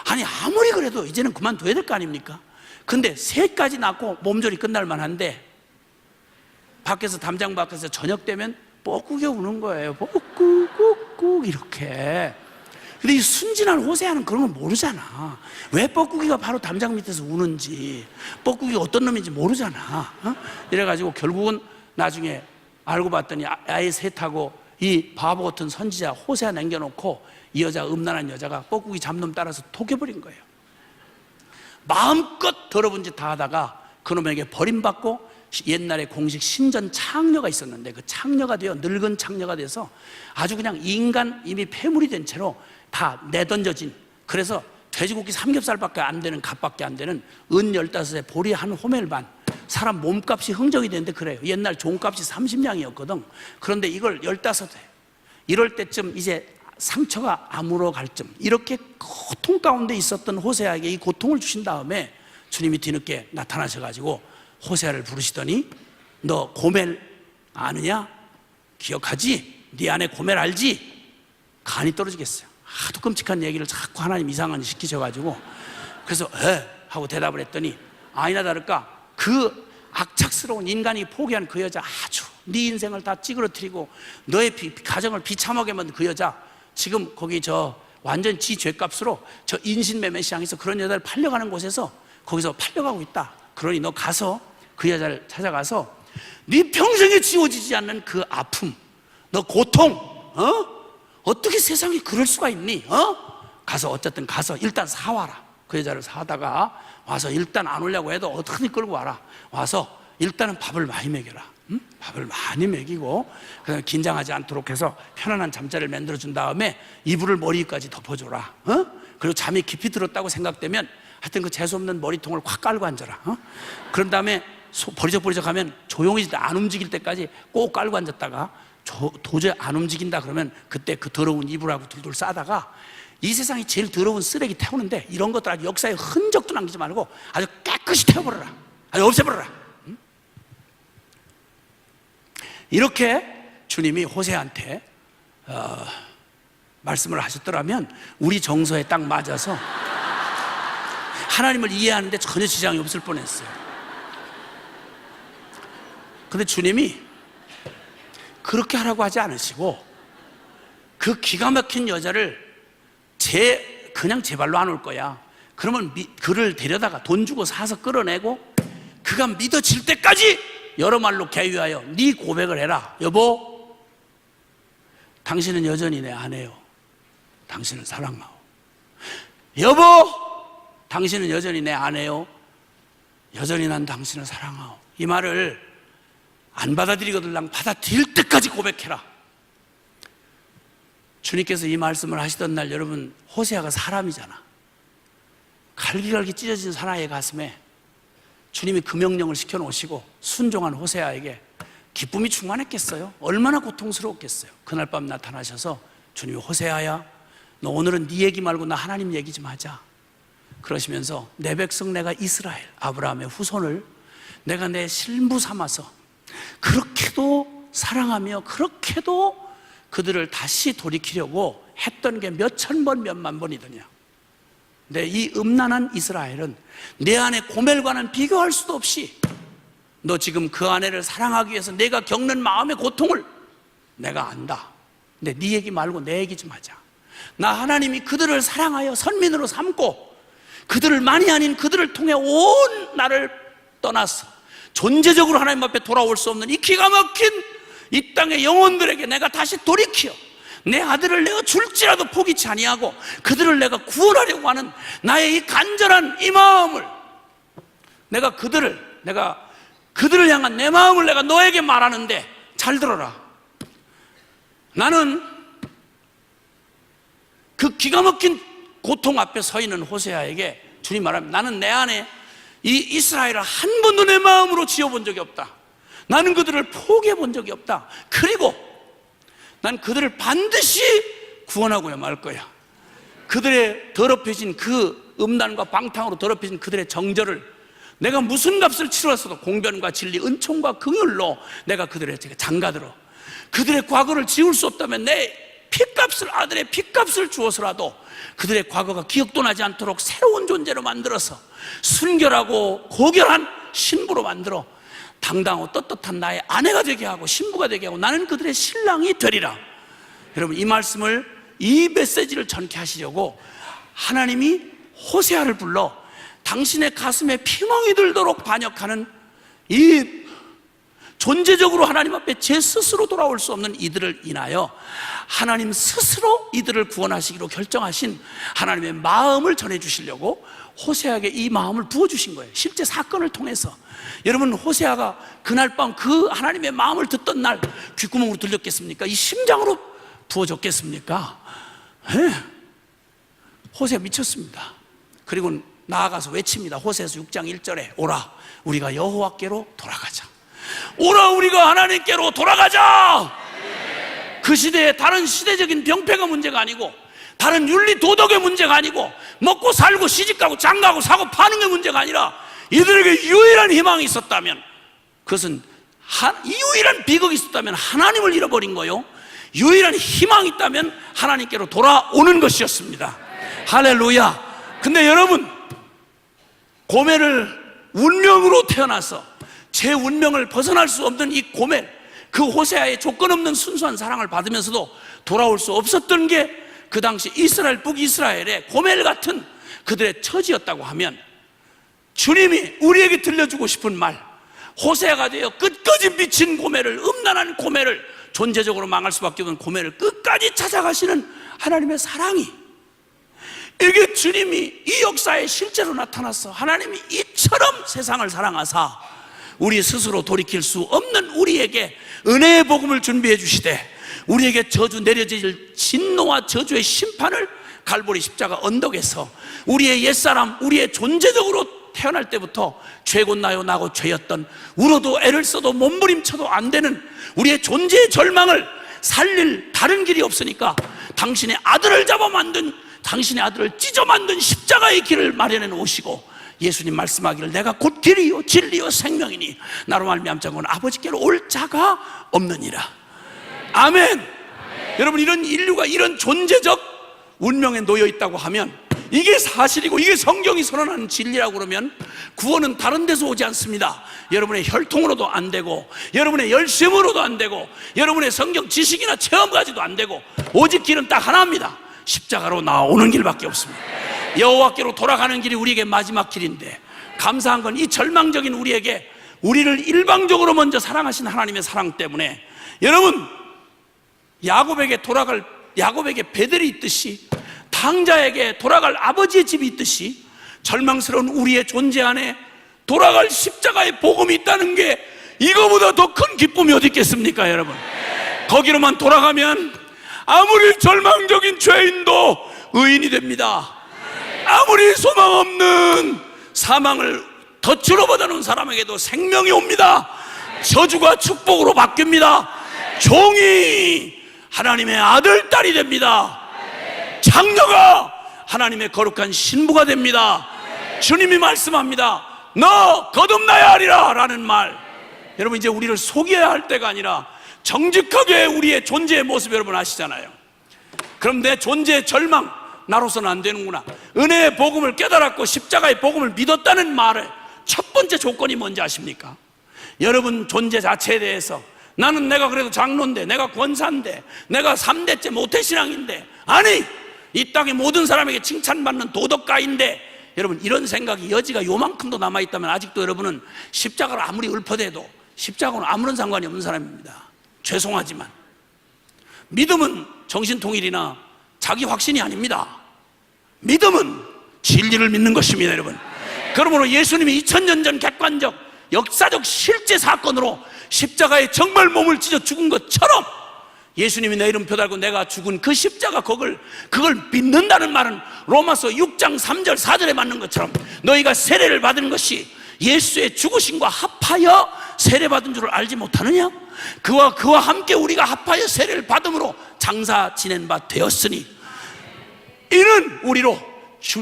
아니 아무리 그래도 이제는 그만둬야 될 거 아닙니까? 근데 셋까지 낳고 몸조리 끝날 만한데 밖에서 담장 밖에서 저녁 되면 뻐꾸겨 우는 거예요. 뻐꾸꾹꾹 이렇게. 근데 이 순진한 호세아는 그런 걸 모르잖아. 왜 뻐꾸기가 바로 담장 밑에서 우는지, 뻐꾸기가 어떤 놈인지 모르잖아. 이래가지고 결국은 나중에 알고 봤더니 아예 셋하고 이 바보 같은 선지자 호세아 남겨놓고 이 여자, 음란한 여자가 뻐꾸기 잡놈 따라서 속여버린 거예요. 마음껏 더러운 짓 다 하다가 그놈에게 버림받고 옛날에 공식 신전 창녀가 있었는데 그 창녀가 되어 늙은 창녀가 돼서 아주 그냥 인간 이미 폐물이 된 채로 다 내던져진, 그래서 돼지고기 삼겹살밖에 안 되는, 값밖에 안 되는 은 15에 보리 한 호멜 반, 사람 몸값이 흥정이 되는데 그래요. 옛날 종값이 30냥이었거든. 그런데 이걸 15회, 이럴 때쯤 이제 상처가 아물어 갈 쯤, 이렇게 고통 가운데 있었던 호세아에게 이 고통을 주신 다음에 주님이 뒤늦게 나타나셔가지고 호세아를 부르시더니 너 고멜 아느냐? 기억하지? 네 안에 고멜 알지? 간이 떨어지겠어요. 하도 끔찍한 얘기를 자꾸 하나님 이상한 일 시키셔가지고 그래서 하고 대답을 했더니 아니나 다를까 그 악착스러운 인간이 포기한 그 여자, 아주 네 인생을 다 찌그러뜨리고 너의 가정을 비참하게 만든 그 여자, 지금 거기 저 완전 지 죄값으로 저 인신매매 시장에서 그런 여자를 팔려가는 곳에서 거기서 팔려가고 있다. 그러니 너 가서 그 여자를 찾아가서 네 평생에 지워지지 않는 그 아픔, 너 고통, 어떻게 세상에 그럴 수가 있니? 가서 어쨌든 가서 일단 사와라. 그 여자를 사다가 와서 일단 안 오려고 해도 어떻게든 끌고 와라. 와서 일단은 밥을 많이 먹여라. 밥을 많이 먹이고 그다음에 긴장하지 않도록 해서 편안한 잠자리를 만들어준 다음에 이불을 머리까지 덮어줘라. 그리고 잠이 깊이 들었다고 생각되면 하여튼 그 재수없는 머리통을 확 깔고 앉아라. 그런 다음에 버리적버리적 하면 조용히 안 움직일 때까지 꼭 깔고 앉았다가 도저히 안 움직인다 그러면 그때 그 더러운 이불하고 둘둘 싸다가 이 세상이 제일 더러운 쓰레기 태우는데 이런 것들 아주 역사에 흔적도 남기지 말고 아주 깨끗이 태워버려라. 아주 없애버려라. 이렇게 주님이 호세아한테 말씀을 하셨더라면 우리 정서에 딱 맞아서 하나님을 이해하는데 전혀 지장이 없을 뻔했어요. 근데 주님이 그렇게 하라고 하지 않으시고 그 기가 막힌 여자를 그냥 제 발로 안 올 거야. 그러면 그를 데려다가 돈 주고 사서 끌어내고 그가 믿어질 때까지 여러 말로 개유하여 네 고백을 해라. 여보, 당신은 여전히 내 아내요. 당신을 사랑하오. 여보, 당신은 여전히 내 아내요. 여전히 난 당신을 사랑하오. 이 말을 안 받아들이거들랑 받아들일 때까지 고백해라. 주님께서 이 말씀을 하시던 날 여러분, 호세아가 사람이잖아. 갈기갈기 찢어진 사나이의 가슴에 주님이 그 명령을 시켜놓으시고 순종한 호세아에게 기쁨이 충만했겠어요? 얼마나 고통스러웠겠어요? 그날 밤 나타나셔서 주님이 호세아야, 너 오늘은 네 얘기 말고 나 하나님 얘기 좀 하자. 그러시면서 내 백성 내가 이스라엘 아브라함의 후손을 내가 내 실무 삼아서 그렇게도 사랑하며 그렇게도 그들을 다시 돌이키려고 했던 게 몇천 번 몇만 번이더냐. 근데 이 음란한 이스라엘은 내 안에 고멜과는 비교할 수도 없이 너 지금 그 아내를 사랑하기 위해서 내가 겪는 마음의 고통을 내가 안다. 근데 네 얘기 말고 내 얘기 좀 하자. 나 하나님이 그들을 사랑하여 선민으로 삼고 그들을 많이 아닌 그들을 통해 온 나를 떠나서 존재적으로 하나님 앞에 돌아올 수 없는 이 기가 막힌 이 땅의 영혼들에게 내가 다시 돌이켜 내 아들을 내가 줄지라도 포기치 아니하고 그들을 내가 구원하려고 하는 나의 이 간절한 이 마음을 내가 그들을 향한 내 마음을 내가 너에게 말하는데 잘 들어라. 나는 그 기가 막힌 고통 앞에 서 있는 호세아에게 주님 말합니다. 나는 내 안에 이 이스라엘을 한 번도 내 마음으로 지어본 적이 없다. 나는 그들을 포기해 본 적이 없다. 그리고 난 그들을 반드시 구원하고야 말 거야. 그들의 더럽혀진 그 음란과 방탕으로 더럽혀진 그들의 정절을 내가 무슨 값을 치렀어도 공변과 진리, 은총과 긍휼로 내가 그들의 장가들어 그들의 과거를 지울 수 없다면 내 피값을, 아들의 피값을 주어서라도 그들의 과거가 기억도 나지 않도록 새로운 존재로 만들어서 순결하고 고결한 신부로 만들어 당당하고 떳떳한 나의 아내가 되게 하고 신부가 되게 하고 나는 그들의 신랑이 되리라. 여러분, 이 말씀을, 이 메시지를 전케 하시려고 하나님이 호세아를 불러 당신의 가슴에 피멍이 들도록 반역하는 이 존재적으로 하나님 앞에 제 스스로 돌아올 수 없는 이들을 인하여 하나님 스스로 이들을 구원하시기로 결정하신 하나님의 마음을 전해주시려고 호세아에게 이 마음을 부어주신 거예요. 실제 사건을 통해서. 여러분, 호세아가 그날 밤 그 하나님의 마음을 듣던 날 귓구멍으로 들렸겠습니까? 이 심장으로 부어졌겠습니까? 호세아 미쳤습니다. 그리고 나아가서 외칩니다. 호세아서 6장 1절에 오라 우리가 여호와께로 돌아가자. 오라 우리가 하나님께로 돌아가자. 그 시대에 다른 시대적인 병폐가 문제가 아니고 다른 윤리 도덕의 문제가 아니고 먹고 살고 시집가고 장가고 사고 파는 게 문제가 아니라 이들에게 유일한 희망이 있었다면 그것은 유일한 비극이 있었다면 하나님을 잃어버린 거요, 유일한 희망이 있다면 하나님께로 돌아오는 것이었습니다. 할렐루야. 근데 여러분, 고멜을 운명으로 태어나서 제 운명을 벗어날 수 없는 이 고멜, 그 호세아의 조건 없는 순수한 사랑을 받으면서도 돌아올 수 없었던 게 그 당시 이스라엘, 북이스라엘의 고멜 같은 그들의 처지였다고 하면 주님이 우리에게 들려주고 싶은 말, 호세아가 되어 끝까지 미친 고멜을, 음란한 고멜을, 존재적으로 망할 수밖에 없는 고멜을 끝까지 찾아가시는 하나님의 사랑이, 이게 주님이 이 역사에 실제로 나타났어. 하나님이 이처럼 세상을 사랑하사 우리 스스로 돌이킬 수 없는 우리에게 은혜의 복음을 준비해 주시되 우리에게 저주 내려질 진노와 저주의 심판을 갈보리 십자가 언덕에서 우리의 옛사람, 우리의 존재적으로 태어날 때부터 죄곧 나요 나고 죄였던, 울어도 애를 써도 몸부림쳐도 안 되는 우리의 존재의 절망을 살릴 다른 길이 없으니까 당신의 아들을 잡아 만든, 당신의 아들을 찢어 만든 십자가의 길을 마련해 놓으시고 예수님 말씀하기를 내가 곧 길이요 진리요 생명이니 나로 말미암지 않고는 아버지께로 올 자가 없느니라. 아멘. 여러분, 이런 인류가 이런 존재적 운명에 놓여 있다고 하면 이게 사실이고 이게 성경이 선언하는 진리라고 그러면 구원은 다른 데서 오지 않습니다. 여러분의 혈통으로도 안 되고 여러분의 열심으로도 안 되고 여러분의 성경 지식이나 체험 가지도 안 되고 오직 길은 딱 하나입니다. 십자가로 나오는 길밖에 없습니다. 여호와께로 돌아가는 길이 우리에게 마지막 길인데, 감사한 건 이 절망적인 우리에게 우리를 일방적으로 먼저 사랑하신 하나님의 사랑 때문에 여러분, 야곱에게 베델이 있듯이 당자에게 돌아갈 아버지의 집이 있듯이 절망스러운 우리의 존재 안에 돌아갈 십자가의 복음이 있다는 게 이거보다 더 큰 기쁨이 어디 있겠습니까, 여러분? 거기로만 돌아가면 아무리 절망적인 죄인도 의인이 됩니다. 아무리 소망 없는 사망을 덫으로 받아놓은 사람에게도 생명이 옵니다. 저주가 축복으로 바뀝니다. 종이 하나님의 아들, 딸이 됩니다. 장녀가 하나님의 거룩한 신부가 됩니다. 주님이 말씀합니다. 너 거듭나야 하리라 라는 말. 여러분, 이제 우리를 속여야 할 때가 아니라 정직하게 우리의 존재의 모습 여러분 아시잖아요. 그럼 내 존재의 절망, 나로서는 안 되는구나. 은혜의 복음을 깨달았고 십자가의 복음을 믿었다는 말의 첫 번째 조건이 뭔지 아십니까? 여러분 존재 자체에 대해서 나는 내가 그래도 장로인데, 내가 권사인데, 내가 3대째 모태신앙인데, 아니 이 땅의 모든 사람에게 칭찬받는 도덕가인데, 여러분 이런 생각이 여지가 요만큼도 남아있다면 아직도 여러분은 십자가를 아무리 읊어대도 십자가는 아무런 상관이 없는 사람입니다. 죄송하지만 믿음은 정신통일이나 자기 확신이 아닙니다. 믿음은 진리를 믿는 것입니다, 여러분. 그러므로 예수님이 2000년 전 객관적 역사적 실제 사건으로 십자가에 정말 몸을 찢어 죽은 것처럼 예수님이 내 이름표 달고 내가 죽은 그 십자가 그걸 믿는다는 말은 로마서 6장 3절 4절에 맞는 것처럼 너희가 세례를 받은 것이 예수의 죽으심과 합하여 세례받은 줄을 알지 못하느냐? 그와 함께 우리가 합하여 세례를 받음으로 장사 지낸 바 되었으니 이는 우리로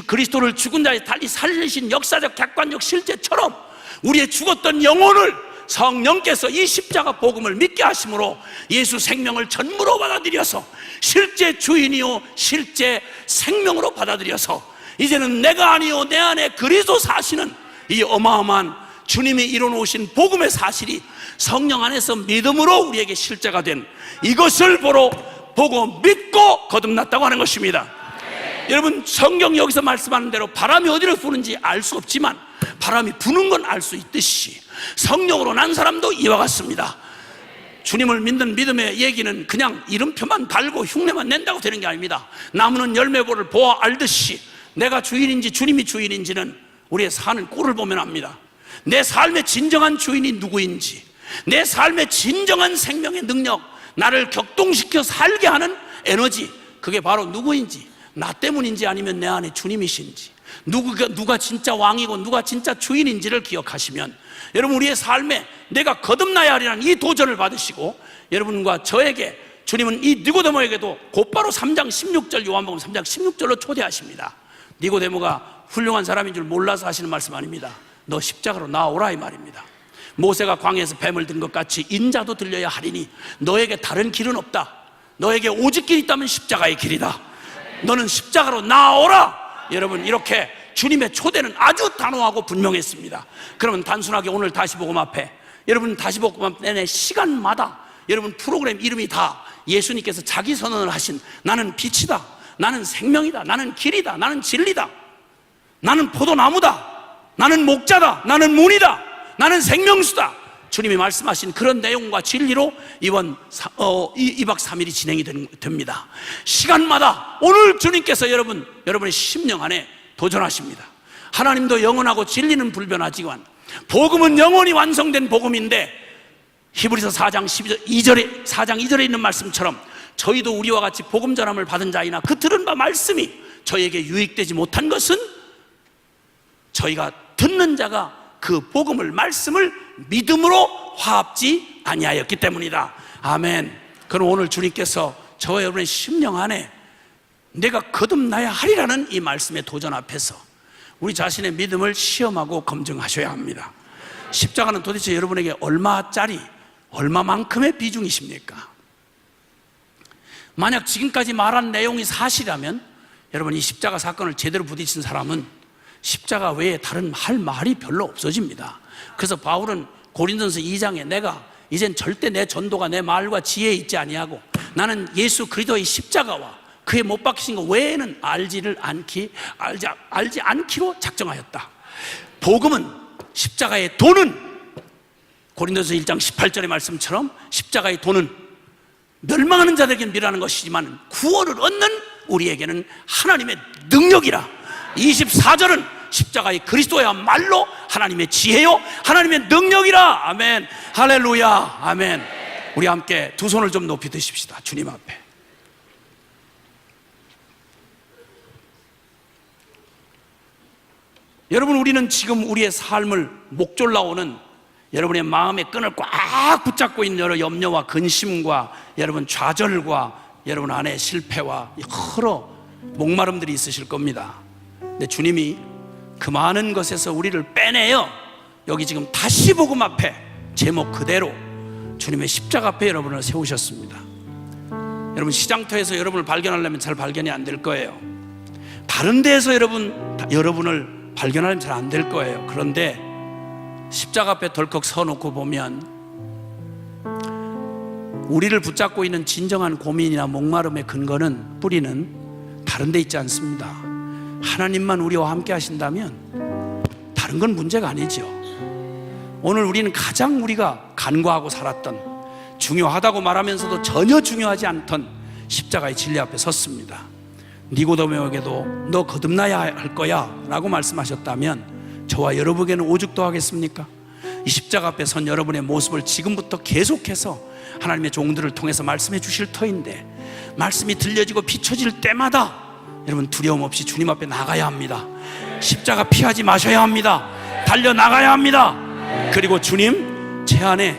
그리스도를 죽은 자에 달리 살리신 역사적 객관적 실제처럼 우리의 죽었던 영혼을 성령께서 이 십자가 복음을 믿게 하심으로 예수 생명을 전무로 받아들여서 실제 주인이요 실제 생명으로 받아들여서 이제는 내가 아니요 내 안에 그리스도 사시는 이 어마어마한 주님이 이뤄놓으신 복음의 사실이 성령 안에서 믿음으로 우리에게 실제가 된 이것을 보고 믿고 거듭났다고 하는 것입니다. 여러분, 성경 여기서 말씀하는 대로 바람이 어디로 부는지 알 수 없지만 바람이 부는 건 알 수 있듯이 성령으로 난 사람도 이와 같습니다. 주님을 믿는 믿음의 얘기는 그냥 이름표만 달고 흉내만 낸다고 되는 게 아닙니다. 나무는 열매보를 보아 알듯이 내가 주인인지 주님이 주인인지는 우리의 사는 꼴을 보면 압니다. 내 삶의 진정한 주인이 누구인지, 내 삶의 진정한 생명의 능력, 나를 격동시켜 살게 하는 에너지, 그게 바로 누구인지, 나 때문인지 아니면 내 안에 주님이신지, 누가 진짜 왕이고 누가 진짜 주인인지를 기억하시면 여러분 우리의 삶에 내가 거듭나야 하리라는 이 도전을 받으시고 여러분과 저에게 주님은 이 니고데모에게도 곧바로 3장 16절 요한복음 3장 16절로 초대하십니다. 니고데모가 훌륭한 사람인 줄 몰라서 하시는 말씀 아닙니다. 너 십자가로 나오라 이 말입니다. 모세가 광야에서 뱀을 든 것 같이 인자도 들려야 하리니 너에게 다른 길은 없다. 너에게 오직 길이 있다면 십자가의 길이다. 너는 십자가로 나오라. 여러분 이렇게 주님의 초대는 아주 단호하고 분명했습니다. 그러면 단순하게 오늘 다시복음 앞에 여러분 다시복음 앞 내내 시간마다 여러분 프로그램 이름이 다 예수님께서 자기 선언을 하신 나는 빛이다, 나는 생명이다, 나는 길이다, 나는 진리다, 나는 포도나무다, 나는 목자다, 나는 문이다, 나는 생명수다, 주님이 말씀하신 그런 내용과 진리로 이번 2박 3일이 진행이 됩니다. 시간마다 오늘 주님께서 여러분의 심령 안에 도전하십니다. 하나님도 영원하고 진리는 불변하지만 복음은 영원히 완성된 복음인데 히브리서 4장 2절에 있는 말씀처럼 저희도 우리와 같이 복음 전함을 받은 자이나 그 들은 바 말씀이 저에게 유익되지 못한 것은 저희가 듣는 자가 그 복음을 말씀을 믿음으로 화합지 아니하였기 때문이다. 아멘. 그럼 오늘 주님께서 저와 여러분의 심령 안에 내가 거듭나야 하리라는 이 말씀의 도전 앞에서 우리 자신의 믿음을 시험하고 검증하셔야 합니다. 십자가는 도대체 여러분에게 얼마짜리, 얼마만큼의 비중이십니까? 만약 지금까지 말한 내용이 사실이라면 여러분, 이 십자가 사건을 제대로 부딪힌 사람은 십자가 외에 다른 할 말이 별로 없어집니다. 그래서 바울은 고린도전서 2장에 내가 이젠 절대 내 전도가 내 말과 지혜에 있지 아니하고 나는 예수 그리스도의 십자가와 그의 못 박히신 것 외에는 알지 않기로 작정하였다. 복음은 십자가의 도는, 고린도서 1장 18절의 말씀처럼 십자가의 도는 멸망하는 자들에게는 미라는 것이지만 구원을 얻는 우리에게는 하나님의 능력이라. 24절은 십자가의 그리스도야말로 하나님의 지혜요 하나님의 능력이라. 아멘, 할렐루야, 아멘. 우리 함께 두 손을 좀 높이 드십시다. 주님 앞에. 여러분, 우리는 지금 우리의 삶을 목졸라오는 여러분의 마음의 끈을 꽉 붙잡고 있는 여러 염려와 근심과 여러분 좌절과 여러분 안에 실패와 여러 목마름들이 있으실 겁니다. 근데 주님이 그 많은 것에서 우리를 빼내어 여기 지금 다시 복음 앞에 제목 그대로 주님의 십자가 앞에 여러분을 세우셨습니다. 여러분, 시장터에서 여러분을 발견하려면 잘 발견이 안 될 거예요. 다른 데에서 여러분을 발견하려면 잘 안 될 거예요. 그런데 십자가 앞에 덜컥 서놓고 보면 우리를 붙잡고 있는 진정한 고민이나 목마름의 근거는, 뿌리는 다른 데 있지 않습니다. 하나님만 우리와 함께 하신다면 다른 건 문제가 아니죠. 오늘 우리는 가장 우리가 간과하고 살았던, 중요하다고 말하면서도 전혀 중요하지 않던 십자가의 진리 앞에 섰습니다. 니고데모에게도 너 거듭나야 할 거야 라고 말씀하셨다면 저와 여러분에게는 오죽도 하겠습니까? 이 십자가 앞에 선 여러분의 모습을 지금부터 계속해서 하나님의 종들을 통해서 말씀해 주실 터인데, 말씀이 들려지고 비춰질 때마다 여러분 두려움 없이 주님 앞에 나가야 합니다. 십자가 피하지 마셔야 합니다. 달려나가야 합니다. 그리고 주님, 제 안에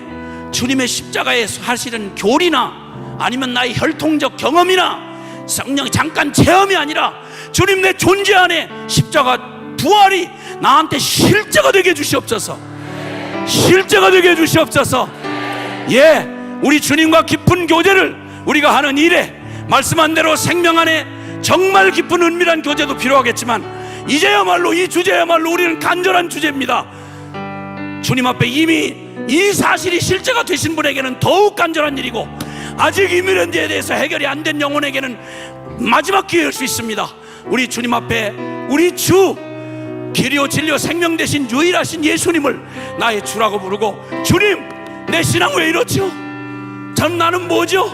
주님의 십자가에 사실은 교리나 아니면 나의 혈통적 경험이나 성령의 잠깐 체험이 아니라 주님 내 존재 안에 십자가 부활이 나한테 실제가 되게 해주시옵소서. 실제가 되게 해주시옵소서. 예, 우리 주님과 깊은 교제를 우리가 하는 일에 말씀한 대로 생명 안에 정말 깊은 은밀한 교제도 필요하겠지만 이제야말로 이 주제야말로 우리는 간절한 주제입니다. 주님 앞에 이미 이 사실이 실제가 되신 분에게는 더욱 간절한 일이고, 아직 이 문제에 대해서 해결이 안 된 영혼에게는 마지막 기회일 수 있습니다. 우리 주님 앞에 우리 주, 길이요 진리요 생명 되신 유일하신 예수님을 나의 주라고 부르고, 주님, 내 신앙 왜 이렇죠? 참 나는 뭐죠?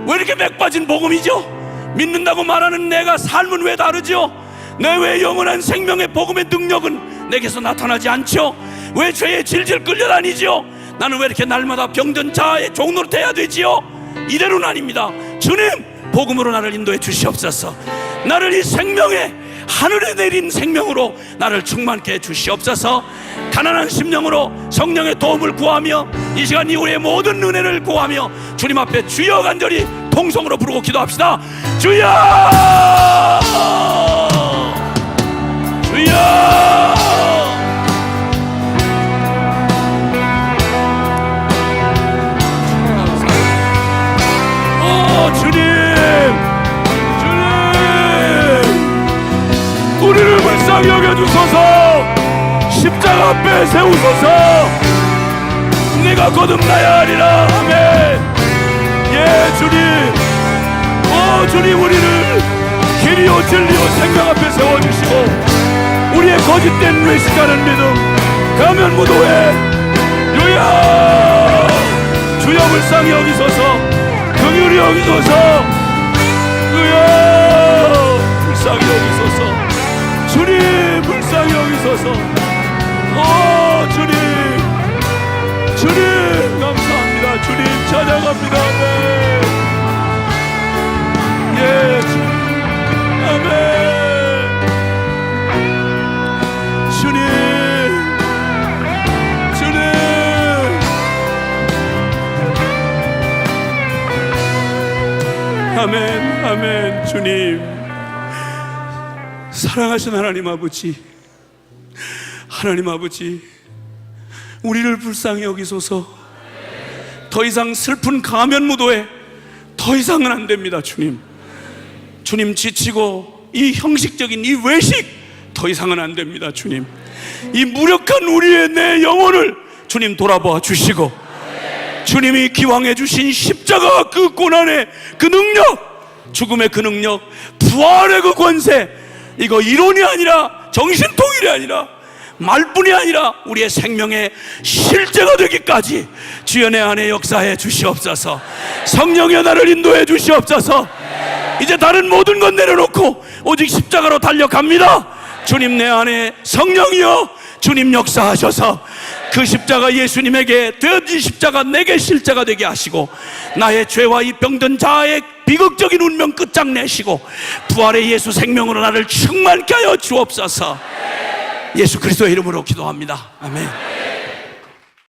왜 이렇게 맥 빠진 복음이죠? 믿는다고 말하는 내가 삶은 왜 다르죠? 내 왜 영원한 생명의 복음의 능력은 내게서 나타나지 않죠? 왜 죄에 질질 끌려다니죠? 나는 왜 이렇게 날마다 병든 자의 종노릇 해야 되지요? 이대로는 아닙니다. 주님, 복음으로 나를 인도해 주시옵소서. 나를 이 생명의 하늘에 내린 생명으로 나를 충만케 해 주시옵소서. 가난한 심령으로 성령의 도움을 구하며 이 시간 이후의 모든 은혜를 구하며 주님 앞에 주여 간절히 통성으로 부르고 기도합시다. 주여! 주여! 주님, 우리를 불쌍히 여겨주소서. 십자가 앞에 세우소서. 내가 거듭나야 하리라. 아멘. 예, 주님, 주님, 우리를 길이요 진리요 생명 앞에 세워주시고 우리의 거짓된 외식하는 믿음 가면 무도회 주여, 주여 불쌍히 여기소서. 긍휼히 여기소서. 주여 불쌍히 여기소서. 주님 불쌍히 여기소서. 주님, 주님 감사합니다. 주님 찬양합니다. 아멘. 예, 아멘. 주님, 주님. 아멘, 아멘. 주님, 사랑하신 하나님 아버지, 하나님 아버지, 우리를 불쌍히 여기소서. 더 이상 슬픈 가면 무도에 더 이상은 안 됩니다. 주님, 주님 지치고 이 형식적인 이 외식 더 이상은 안 됩니다. 주님, 이 무력한 우리의 내 영혼을 주님 돌아봐 주시고, 주님이 기왕해 주신 십자가 그 고난의 그 능력, 죽음의 그 능력, 부활의 그 권세, 이거 이론이 아니라, 정신통일이 아니라, 말뿐이 아니라 우리의 생명의 실제가 되기까지 주여 내 안에 역사해 주시옵소서. 성령의 나를 인도해 주시옵소서. 이제 다른 모든 것 내려놓고 오직 십자가로 달려갑니다. 주님 내 안에 성령이여 주님 역사하셔서 그 십자가 예수님에게 이 십자가 내게 실제가 되게 하시고, 나의 죄와 이 병든 자아의 비극적인 운명 끝장내시고 부활의 예수 생명으로 나를 충만케 하여 주옵소서. 예수 그리스도의 이름으로 기도합니다. 아멘.